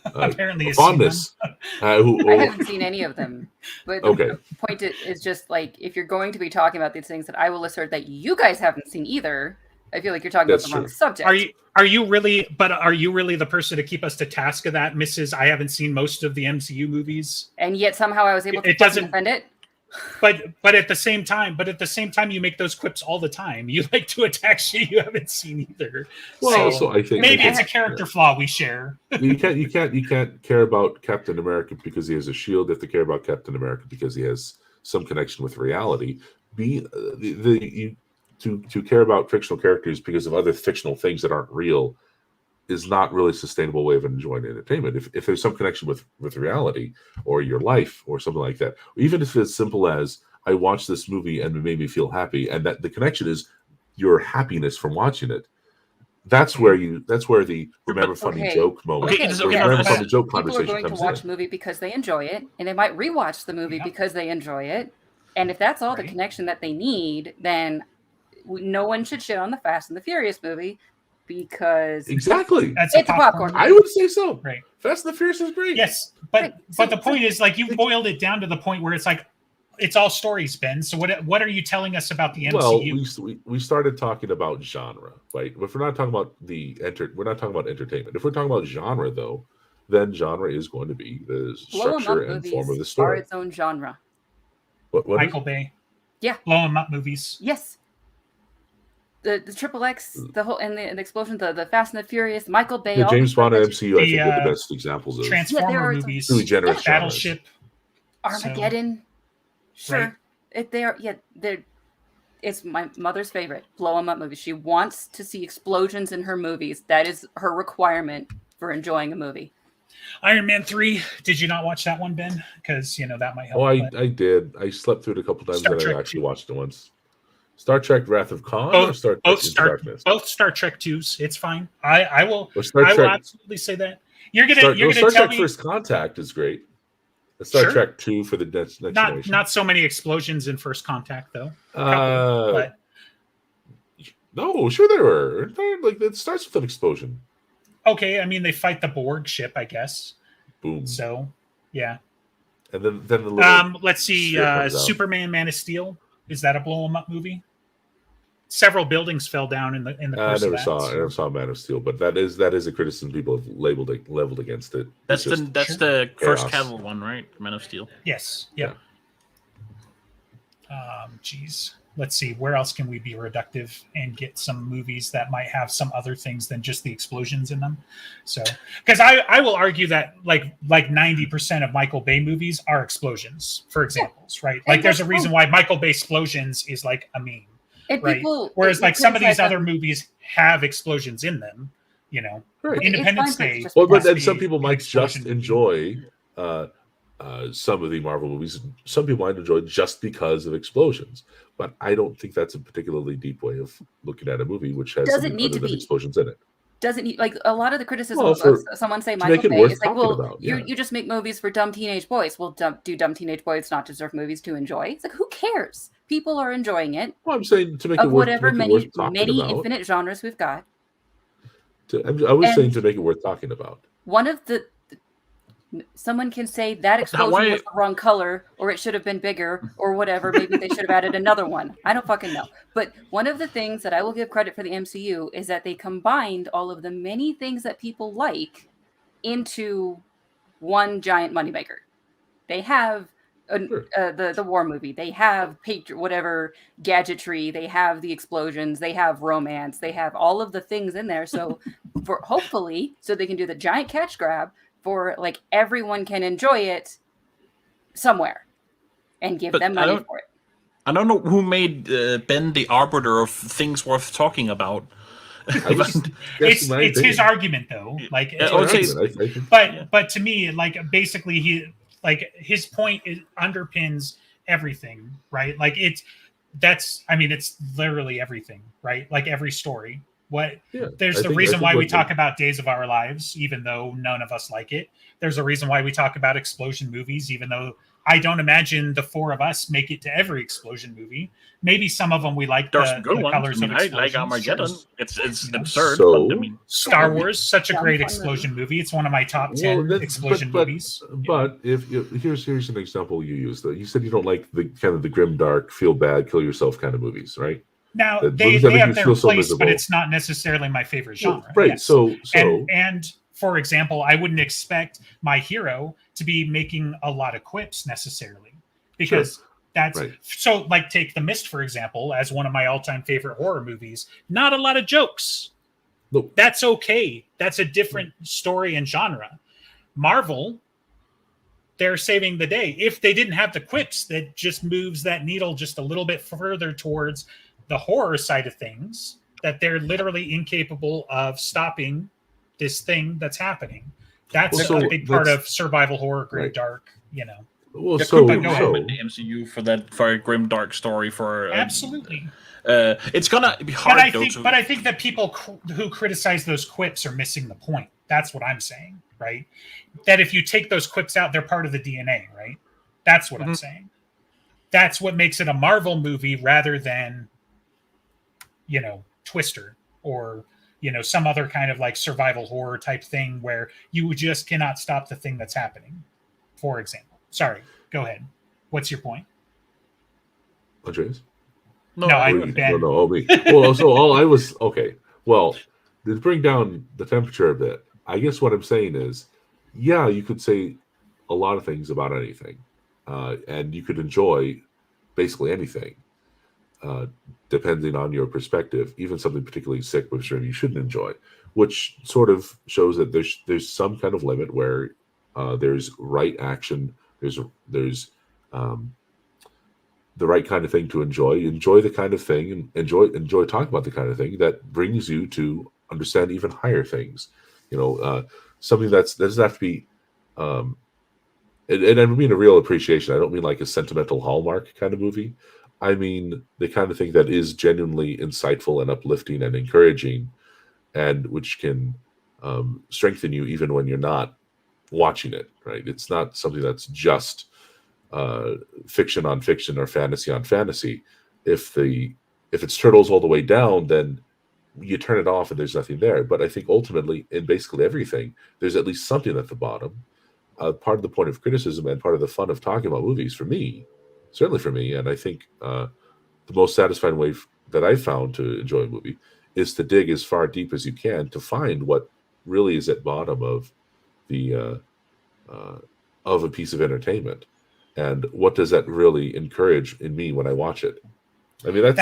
apparently a fondness. I haven't seen any of them. But the point is just like, if you're going to be talking about these things that I will assert that you guys haven't seen either, I feel like you're talking about the wrong subject. Are you really the person to keep us to task of that, Mrs. I haven't seen most of the MCU movies? And yet somehow I was able to defend it? But at the same time, you make those quips all the time. You like to attack shit you haven't seen either. Well, so I think maybe it's a character flaw we share. You can't care about Captain America because he has a shield. You have to care about Captain America because he has some connection with reality. To care about fictional characters because of other fictional things that aren't real is not really a sustainable way of enjoying entertainment. If there's some connection with reality or your life or something like that, or even if it's simple as I watched this movie and it made me feel happy, and that the connection is your happiness from watching it. That's where the remember funny joke moment. Remember funny joke conversation people are going to watch a movie because they enjoy it, and they might rewatch the movie because they enjoy it. And if that's all the connection that they need, then no one should shit on the Fast and the Furious movie. Because it's a popcorn movie. I would say so. Right. Fast and the Furious is great. Yes, but the point is, like, you boiled it down to the point where it's like it's all stories, Ben. So what are you telling us about the MCU? Well, we started talking about genre, right? If we're not talking about we're not talking about entertainment. If we're talking about genre, though, then genre is going to be the structure and form of the story. Are its own genre. What Michael Bay. Yeah. Blow 'em up movies. Yes. The XXX, the whole and the explosion, the Fast and the Furious, Michael Bay. The James Bond and MCU, I think, are the best examples of Transformer movies, really generous Battleship, Armageddon. Sure, it's my mother's favorite. Blow 'em up movies. She wants to see explosions in her movies. That is her requirement for enjoying a movie. Iron Man 3. Did you not watch that one, Ben? Because that might help. Oh, I did. I slept through it a couple times, and I actually watched it once. Star Trek: Wrath of Khan or Star Trek Into Darkness? Both Star Trek 2s. It's fine. I will absolutely say that. You're gonna Star tell Trek me First Contact is great. Star Trek 2 for the next generation. Not so many explosions in First Contact though. No, sure there were. Like it starts with an explosion. Okay, I mean they fight the Borg ship, I guess. Boom. So, yeah. And then the little let's see. sphere comes out. Superman, Man of Steel. Is that a blow 'em up movie? Several buildings fell down in the course I of that. I never saw Man of Steel, but that is a criticism people have leveled against it. That's It's the just the first chaos. Cavill one, right? Man of Steel. Yes. Yep. Geez. Let's see. Where else can we be reductive and get some movies that might have some other things than just the explosions in them? So, because I will argue that like 90% of Michael Bay movies are explosions, for examples, right? Like there's a reason why Michael Bay explosions is like a meme, And right? people, Whereas like some of these criticize other them. movies have explosions in them, you know. Right. Independence It's fine, but Day. it's just Well, but must then be some people an might explosion just movie. enjoy some of the Marvel movies. Some people might enjoy just because of explosions. But I don't think that's a particularly deep way of looking at a movie which has Doesn't something need other to than be. explosions in it. Doesn't need, like a lot of the criticism Well, of someone say to make Michael it Bay worth is like, talking well, about, you yeah. you just make movies for dumb teenage boys. Well, do dumb teenage boys not deserve movies to enjoy? It's like, who cares? People are enjoying it Well, I'm saying to make of it worth whatever talking many about. infinite genres we've got. I was saying And to make it worth talking about. one of the someone can say that explosion why- was the wrong color, or it should have been bigger, or whatever. Maybe they should have added another one. I don't fucking know. But one of the things that I will give credit for the MCU is that they combined all of the many things that people like into one giant moneymaker. They have Sure. the war movie. They have whatever gadgetry. They have the explosions. They have romance. They have all of the things in there. So for hopefully, so they can do the giant catch grab for like everyone can enjoy it somewhere and give But them money for it. I don't know who made Ben the arbiter of things worth talking about. It's his argument though. Like, Yeah, I would say- but to me, like basically his point underpins everything, right? Like it's literally everything, right? Like every story. There's the reason why we talk about Days of Our Lives, even though none of us like it. There's a reason why we talk about explosion movies, even though I don't imagine the four of us make it to every explosion movie. Maybe some of them we like There's the good ones. colors I mean, of I explosions. like Armageddon. Sure. It's You know, absurd, so- but I mean, Star Wars, such a Dumb great fun explosion movie. It's one of my top 10 explosion movies. But if here's an example you used. You said you don't like the kind of the grim, dark, feel bad, kill yourself kind of movies, right? Now The they movies that make have you their feel so place, but miserable. it's not necessarily my favorite genre. Right. Yes. So and for example, I wouldn't expect My Hero to be making a lot of quips necessarily, because that's Right. so. Like take The Mist for example, as one of my all-time favorite horror movies. Not a lot of jokes. Nope. That's okay. That's a different story and genre. Marvel, they're saving the day. If they didn't have the quips, that just moves that needle just a little bit further towards the horror side of things, that they're literally incapable of stopping this thing that's happening. That's Well, a so big part that's- of survival horror, grim right. dark, you know. Well, there so could be so- room in the MCU for that very grim, dark story. For Absolutely. It's gonna be hard. But I think that people who criticize those quips are missing the point. That's what I'm saying, right? That if you take those quips out, they're part of the DNA, right? That's what I'm saying. That's what makes it a Marvel movie rather than, you know, Twister or, you know, some other kind of like survival horror type thing where you just cannot stop the thing that's happening, for example. Sorry, go ahead. What's your point? Andreas? No, I Or you- Ben. no, me. Well, so all I was okay. Well, to bring down the temperature a bit, I guess what I'm saying is, yeah, you could say a lot of things about anything, and you could enjoy basically anything, depending on your perspective. Even something particularly sick, which you shouldn't enjoy, which sort of shows that there's some kind of limit where there's right action, there's the right kind of thing to enjoy the kind of thing, and enjoy talking about the kind of thing that brings you to understand even higher things. You know, something that doesn't have to be, and I mean a real appreciation. I don't mean like a sentimental Hallmark kind of movie. I mean the kind of thing that is genuinely insightful and uplifting and encouraging, and which can strengthen you even when you're not watching it. Right? It's not something that's just fiction on fiction or fantasy on fantasy. If it's turtles all the way down, then you turn it off and there's nothing there. But I think ultimately, in basically everything, there's at least something at the bottom. Part of the point of criticism and part of the fun of talking about movies, for me, certainly for me, and I think the most satisfying way that I've found to enjoy a movie is to dig as far deep as you can to find what really is at bottom of the of a piece of entertainment, and what does that really encourage in me when I watch it. I mean, I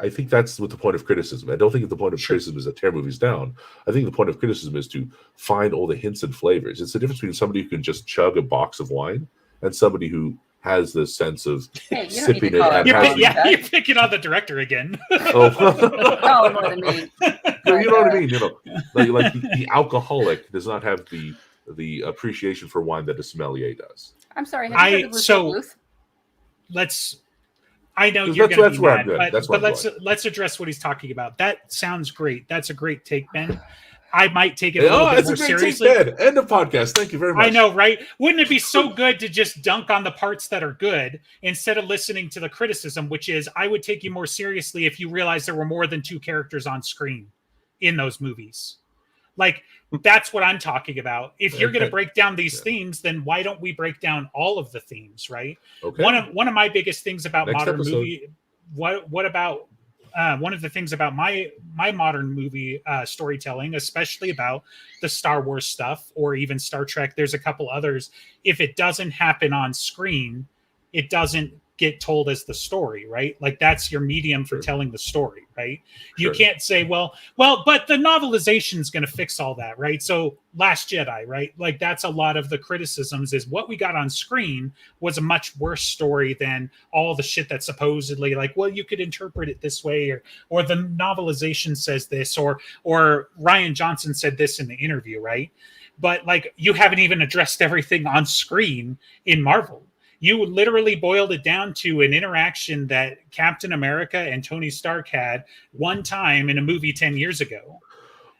think that's what the point of criticism. I don't think the point of criticism is to tear movies down. I think the point of criticism is to find all the hints and flavors. It's the difference between somebody who can just chug a box of wine and somebody who has the sense of sipping it. And you're picking on the director again. Oh, oh, more than me. You know what I mean? You know, like the alcoholic does not have the appreciation for wine that a sommelier does. I'm sorry. Have you heard of Bluth? I know you're going to be mad, but let's address what he's talking about. That sounds great. That's a great take, Ben. I might take it a little bit more seriously. End of podcast. Thank you very much. I know, right? Wouldn't it be so good to just dunk on the parts that are good instead of listening to the criticism, which is I would take you more seriously if you realized there were more than 2 characters on screen in those movies. Like, that's what I'm talking about. If you're going to break down these themes, then why don't we break down all of the themes, right? Okay. One of my biggest things about modern movie, what about one of the things about my modern movie storytelling, especially about the Star Wars stuff or even Star Trek, there's a couple others. If it doesn't happen on screen, it doesn't get told as the story, right? Like that's your medium for telling the story, right? You can't say, well, but the novelization is going to fix all that, right? So Last Jedi, right? Like that's a lot of the criticisms is what we got on screen was a much worse story than all the shit that supposedly like, well, you could interpret it this way, or the novelization says this, or Rian Johnson said this in the interview, right? But like you haven't even addressed everything on screen in Marvel. You literally boiled it down to an interaction that Captain America and Tony Stark had one time in a movie 10 years ago.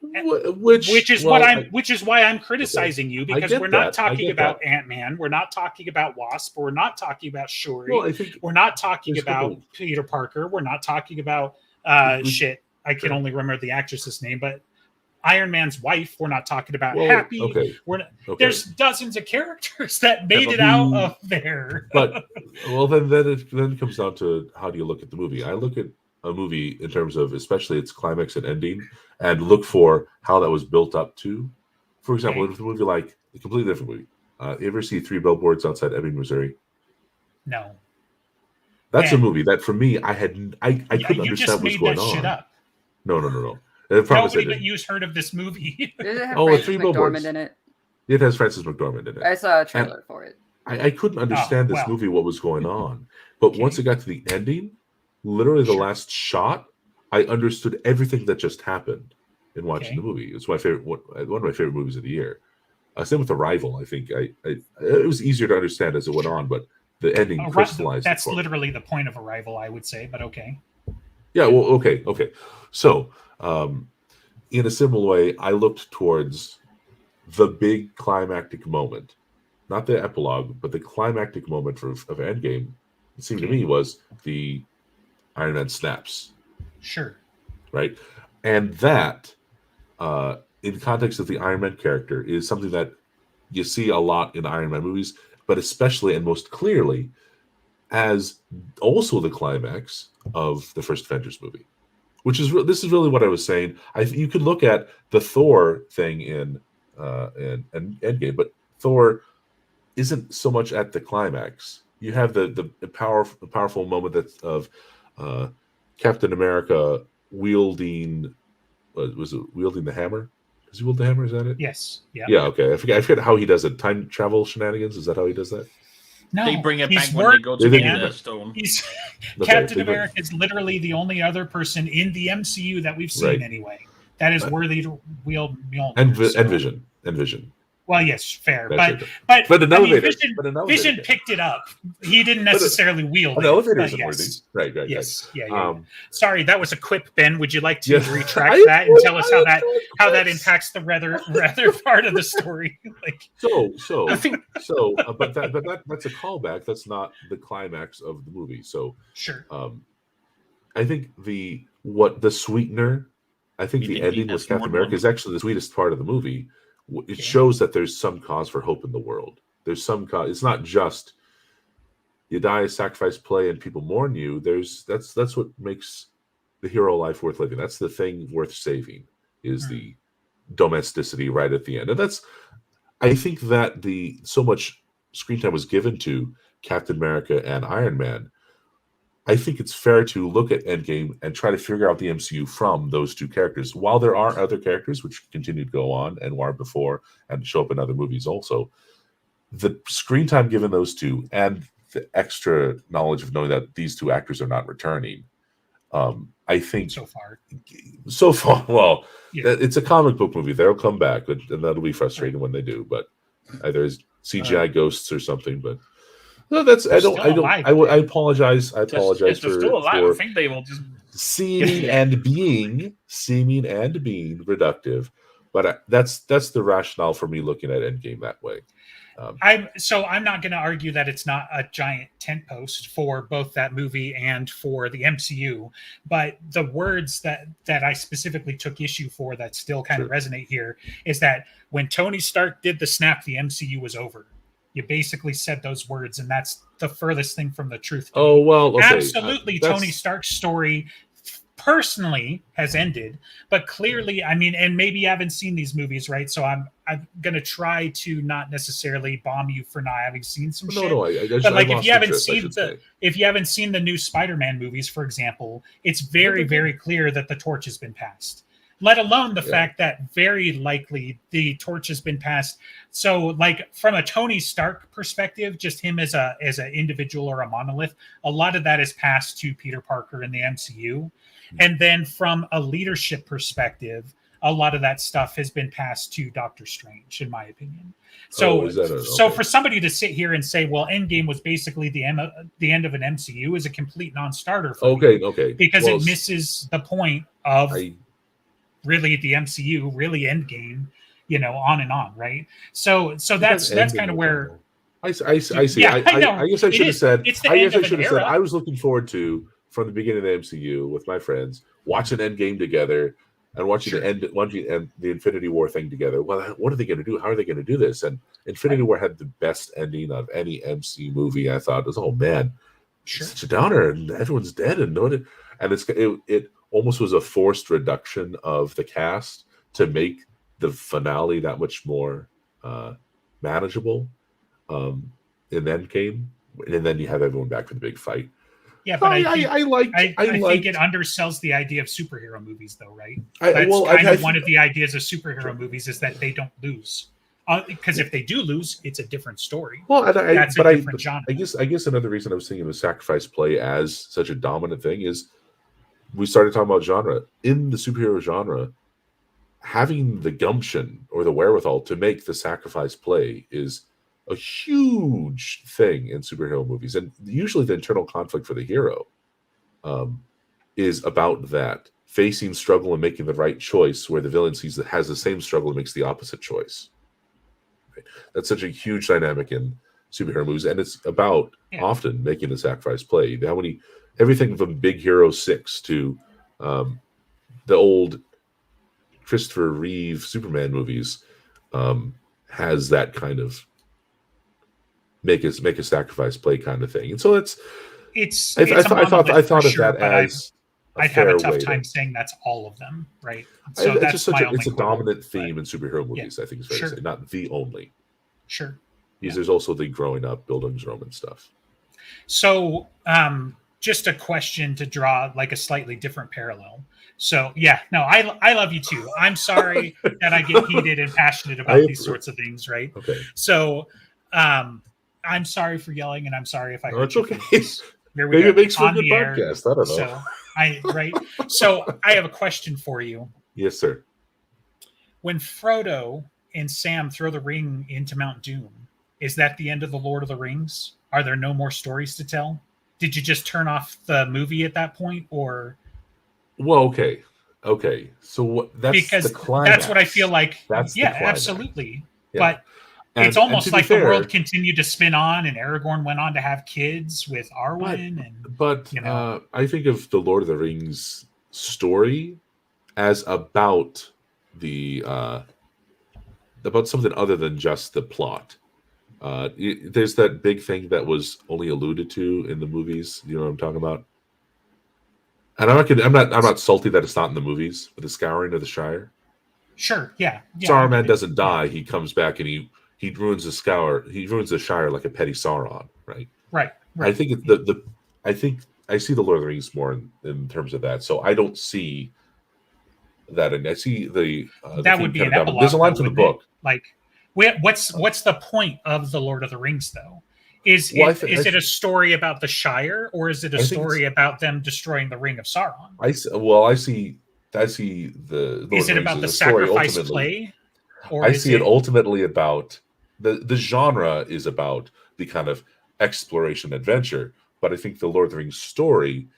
Which is why I'm criticizing you, because we're not talking about Ant-Man, we're not talking about Wasp, we're not talking about Shuri, we're not talking about Peter Parker, we're not talking about shit. I can only remember the actress's name, but Iron Man's wife, we're not talking about Happy. There's dozens of characters that made it out of there. But then it comes down to how do you look at the movie? I look at a movie in terms of especially its climax and ending, and look for how that was built up to. For example, if a movie like a completely different movie, you ever see 3 Billboards Outside Ebbing, Missouri? No. That's a movie that for me I couldn't understand what was going on. Shit up. No. Nobody but you's heard of this movie. Does it have Frances 3 Billboards McDormand in it? It has Frances McDormand in it. I saw a trailer for it. I couldn't understand this movie, what was going on. But once it got to the ending, literally the last shot, I understood everything that just happened in watching the movie. It's my favorite, one of my favorite movies of the year. Same with Arrival. I think it was easier to understand as it went on, but the ending crystallized. That's literally the point of Arrival, I would say. But okay. Yeah. Well. Okay. So, in a similar way, I looked towards the big climactic moment, not the epilogue, but the climactic moment of Endgame. It seemed to me was the Iron Man snaps. Sure. Right, and that, in context of the Iron Man character, is something that you see a lot in Iron Man movies, but especially and most clearly as also the climax of the first Avengers movie. This is really what I was saying. You could look at the Thor thing in Endgame, but Thor isn't so much at the climax. You have the powerful moment of Captain America wielding wielding the hammer? Does he wield the hammer? Is that it? Yes. Yeah. Yeah. Okay. I forget how he does it. Time travel shenanigans. Is that how he does that? No, they bring it back when they go to the stone. Captain America is literally the only other person in the MCU that we've seen anyway that is worthy to wield Mjolnir. And Vision. Well, yes, fair, but Vision picked it up. He didn't necessarily wield it. An elevator isn't worthy. Right. Yes. Yeah. Sorry, that was a quip, Ben. Would you like to retract that and tell us how that impacts the rather part of the story? I think but that's a callback. That's not the climax of the movie. So sure. I think what the sweetener. I think You the think ending that's with Captain more America than is actually the sweetest part of the movie. It Okay. shows that there's some cause for hope in the world. There's some cause. It's not just you die, sacrifice, play, and people mourn you. That's what makes the hero life worth living. That's the thing worth saving. Is the domesticity right at the end, and that's. I think that the so much screen time was given to Captain America and Iron Man. I think it's fair to look at Endgame and try to figure out the MCU from those two characters. While there are other characters which continue to go on and were before and show up in other movies also, the screen time given those two and the extra knowledge of knowing that these two actors are not returning, I think so far, well, it's a comic book movie. They'll come back, and that'll be frustrating when they do. But either as CGI ghosts or something. But no, that's I apologize. I apologize for I think they will just seeming and being reductive. But that's the rationale for me looking at Endgame that way. I'm not going to argue that it's not a giant tent post for both that movie and for the MCU, but the words that I specifically took issue for that still kind of resonate here is that when Tony Stark did the snap, the MCU was over. You basically said those words, and that's the furthest thing from the truth. Oh, well, okay. Absolutely, Tony Stark's story personally has ended, but clearly, I mean, and maybe you haven't seen these movies, right? So I'm gonna try to not necessarily bomb you for not having seen some shit. But like, if you haven't seen the new Spider-Man movies, for example, it's very, very clear that the torch has been passed. Let alone the fact that very likely the torch has been passed. So, like, from a Tony Stark perspective, just him as an individual or a monolith, a lot of that is passed to Peter Parker in the MCU. And then from a leadership perspective, a lot of that stuff has been passed to Doctor Strange, in my opinion. So, so for somebody to sit here and say, "Well, Endgame was basically the end of an MCU," is a complete non-starter for me. Because it misses the point of really the MCU, really Endgame, on and on, right? So that's kind of where I see. Yeah, I guess I should have said. It's the end of an era. I was looking forward to, from the beginning of the MCU with my friends, watching Endgame together and watching the Infinity War thing together. Well, what are they going to do? How are they going to do this? And Infinity War had the best ending of any MC movie. I thought it was, oh man, such a downer, and everyone's dead, and it almost was a forced reduction of the cast to make the finale that much more manageable. In Endgame, and then you have everyone back for the big fight. Yeah, but I think it undersells the idea of superhero movies, though, right? One of the ideas of superhero movies is that they don't lose, because if they do lose, it's a different story. Well, that's a different genre. I guess another reason I was thinking of sacrifice play as such a dominant thing is we started talking about genre in the superhero genre. Having the gumption or the wherewithal to make the sacrifice play is a huge thing in superhero movies, and usually the internal conflict for the hero is about that facing struggle and making the right choice, where the villain has the same struggle and makes the opposite choice. Right? That's such a huge dynamic in superhero movies, and it's about often making the sacrifice play. Everything from Big Hero 6 to the old Christopher Reeve Superman movies has that kind of make a sacrifice play kind of thing, and so I thought of that as I'd have a tough time saying that's all of them, right? So it's a dominant theme in superhero movies. I think it's fair to say, not the only. Sure. Because there's also the growing up, Bildungsroman stuff. So, just a question to draw like a slightly different parallel. So I love you too. I'm sorry that I get heated and passionate about these sorts of things, right? Okay. So, I'm sorry for yelling, and I'm sorry if I hurt you. Okay. Here we Maybe go. it makes for a good podcast. I don't know. So I have a question for you. Yes, sir. When Frodo and Sam throw the ring into Mount Doom, is that the end of the Lord of the Rings? Are there no more stories to tell? Did you just turn off the movie at that point, or? Well, okay. So that's the climax. That's what I feel like. Absolutely. Yeah. But it's almost like the world continued to spin on, and Aragorn went on to have kids with Arwen. I think of the Lord of the Rings story as about about something other than just the plot. There's that big thing that was only alluded to in the movies. You know what I'm talking about? And I'm not salty that it's not in the movies with the scouring of the Shire. Sure. Yeah. Saruman doesn't die. He comes back and he ruins the scour. He ruins the Shire like a petty Sauron, right? Right. I think I think I see the Lord of the Rings more in terms of that. So I don't see that, and I see that would be an epilogue. There's a line from the book. Like, what's the point of the Lord of the Rings, though? Is it a story about the Shire, or is it a story about them destroying the Ring of Sauron? I see the. Lord is it about the sacrifice play? Or I see it ultimately about the genre is about the kind of exploration adventure, but I think the Lord of the Rings story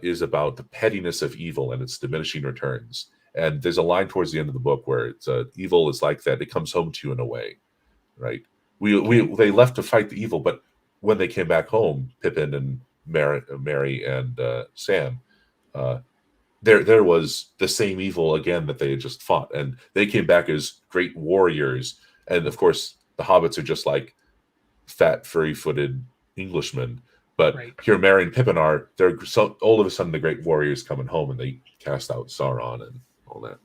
is about the pettiness of evil and its diminishing returns. And there's a line towards the end of the book where it's evil is like that; it comes home to you in a way, right? They left to fight the evil, but when they came back home, Pippin and Merry and Sam, there was the same evil again that they had just fought, and they came back as great warriors. And of course, the hobbits are just like fat, furry-footed Englishmen. But here, Merry and Pippin are. All of a sudden, the great warriors coming home, and they cast out Sauron and all that.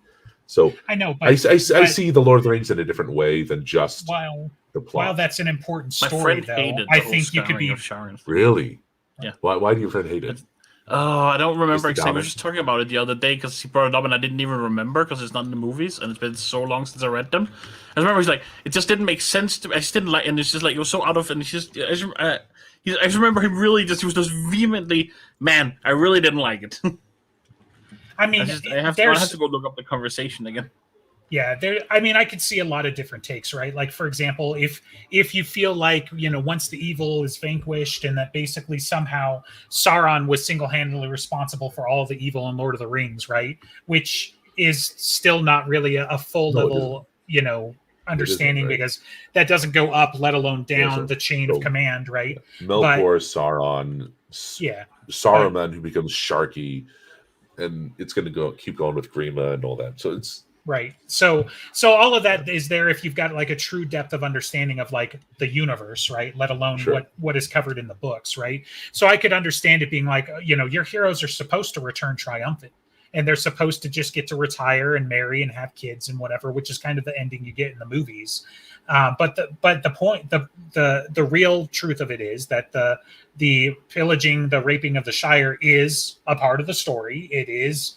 So I know, but I see the Lord of the Rings in a different way than just the plot. While that's an important story, though, I think you could be really. Yeah. Why do your friend hate it? Oh, I don't remember exactly. We were just talking about it the other day because he brought it up, and I didn't even remember because it's not in the movies, and it's been so long since I read them. I remember he's like, it just didn't make sense to me. I just didn't like, and it's just like it was so out of, and it's just. I just remember him really just. He was just vehemently, man. I really didn't like it. I mean, I have to go look up the conversation again. Yeah, I could see a lot of different takes, right? Like, for example, if you feel like, once the evil is vanquished and that basically somehow Sauron was single-handedly responsible for all of the evil in Lord of the Rings, right? Which is still not really a full level, understanding, because that doesn't go up, let alone down the chain of command, right? Melkor, Sauron, Saruman, who becomes Sharky, and it's going to keep going with Grima and all that. So it's right. So all of that is there if you've got like a true depth of understanding of like the universe, right? Let alone what is covered in the books, right? So I could understand it being like, your heroes are supposed to return triumphant, and they're supposed to just get to retire and marry and have kids and whatever, which is kind of the ending you get in the movies. But the point, the real truth of it is that the pillaging, the raping of the Shire is a part of the story. It is,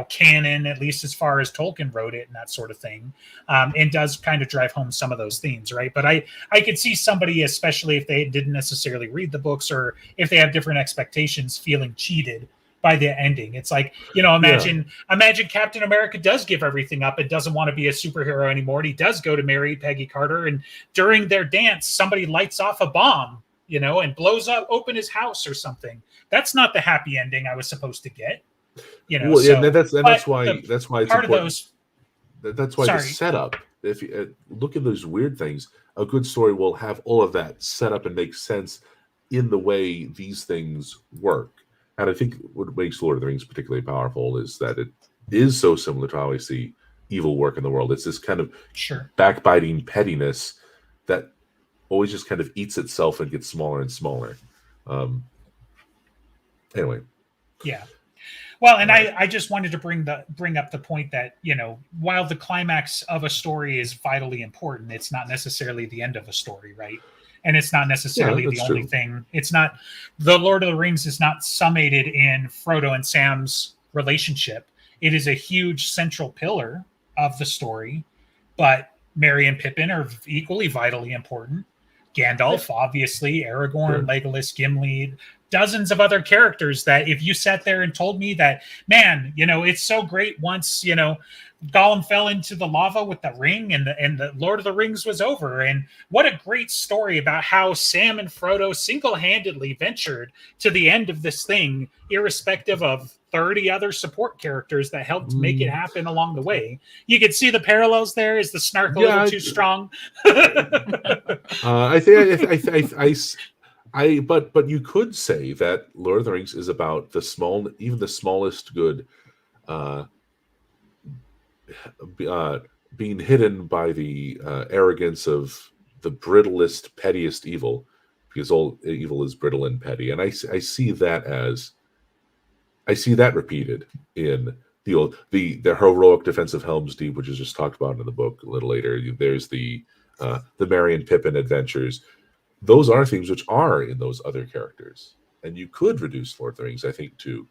canon, at least as far as Tolkien wrote it and that sort of thing, and does kind of drive home some of those themes, right? But I could see somebody, especially if they didn't necessarily read the books or if they have different expectations, feeling cheated by the ending. It's like, imagine Captain America does give everything up and doesn't want to be a superhero anymore. And he does go to marry Peggy Carter, and during their dance, somebody lights off a bomb, and blows open his house or something. That's not the happy ending I was supposed to get. That's why it's part important. That's why the setup. If you look at those weird things, a good story will have all of that set up and make sense in the way these things work. And I think what makes Lord of the Rings particularly powerful is that it is so similar to how I see evil work in the world. It's this kind of backbiting pettiness that always just kind of eats itself and gets smaller and smaller. Anyway. Yeah. Well, and I just wanted to bring up the point that, while the climax of a story is vitally important, it's not necessarily the end of a story, right? And it's not necessarily the only thing. It's not, the Lord of the Rings is not summated in Frodo and Sam's relationship. It is a huge central pillar of the story, but Merry and Pippin are equally vitally important. Gandalf, obviously, Aragorn, Legolas, Gimli, dozens of other characters that if you sat there and told me that, man, it's so great once, Gollum fell into the lava with the ring and the Lord of the Rings was over. And what a great story about how Sam and Frodo single-handedly ventured to the end of this thing, irrespective of 30 other support characters that helped make it happen along the way. You could see the parallels there. Is the snark a little too strong? But you could say that Lord of the Rings is about even the smallest good uh, being hidden by the arrogance of the brittlest, pettiest evil, because all evil is brittle and petty, and I see that repeated in the heroic defense of Helm's Deep, which is just talked about in the book a little later. There's the Merry and Pippin adventures. Those are things which are in those other characters, and you could reduce Lord of the Rings, I think, to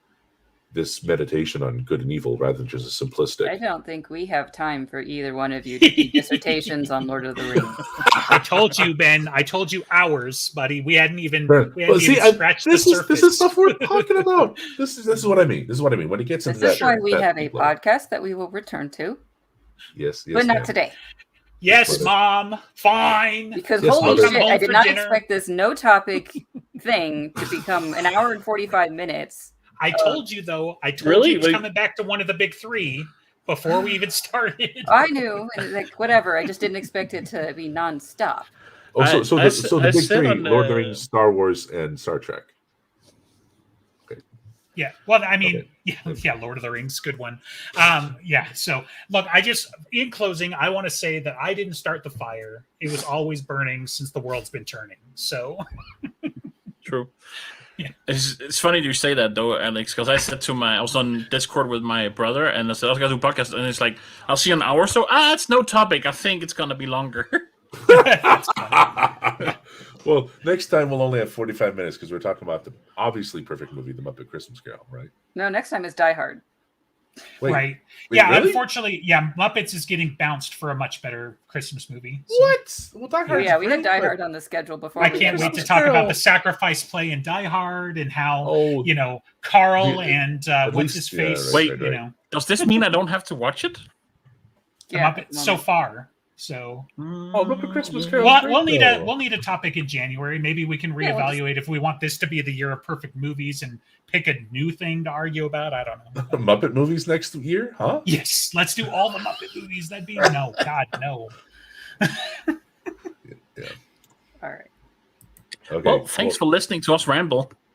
this meditation on good and evil rather than just a simplistic. I don't think we have time for either one of you to do dissertations on Lord of the Rings. I told you, Ben. I told you hours, buddy. We hadn't even scratched the surface. This is stuff we're talking about. This is what I mean. This is what I mean. When it gets into that. This is why we have a podcast that we will return to. Yes, but not today. Yes, Mom. Fine. Because holy shit, I did not expect this no topic thing to become an hour and 45 minutes. I told you, though. I told you it was coming back to one of the big three before we even started. I knew. Whatever. I just didn't expect it to be nonstop. Oh, so the big three, Lord of the Rings, Star Wars, and Star Trek. Okay. Yeah. Well, I mean, yeah, Lord of the Rings, good one. Yeah. So, look, in closing, I want to say that I didn't start the fire. It was always burning since the world's been turning. So. True. Yeah. It's funny you say that though, Alex, because I was on Discord with my brother, and I said, I was going to do a podcast, and it's like, I'll see an hour or so. It's no topic. I think it's going to be longer. Well, next time we'll only have 45 minutes because we're talking about the obviously perfect movie, The Muppet Christmas Carol, right? No, next time is Die Hard. Right. Yeah, really? Unfortunately, Muppets is getting bounced for a much better Christmas movie. So. What? Well, Die Hard. Yeah, we had Die Hard on the schedule before. I can't wait to talk about the sacrifice play in Die Hard and how Carl and what's his face. Wait, does this mean I don't have to watch it? Yeah, Muppets so far. So Muppet Christmas Carol. We'll need a topic in January. Maybe we can reevaluate if we want this to be the year of perfect movies and pick a new thing to argue about. I don't know. Muppet movies next year, huh? Yes, let's do all the Muppet movies. That'd be no. Yeah. All right. Okay. Well, thanks for listening to us ramble.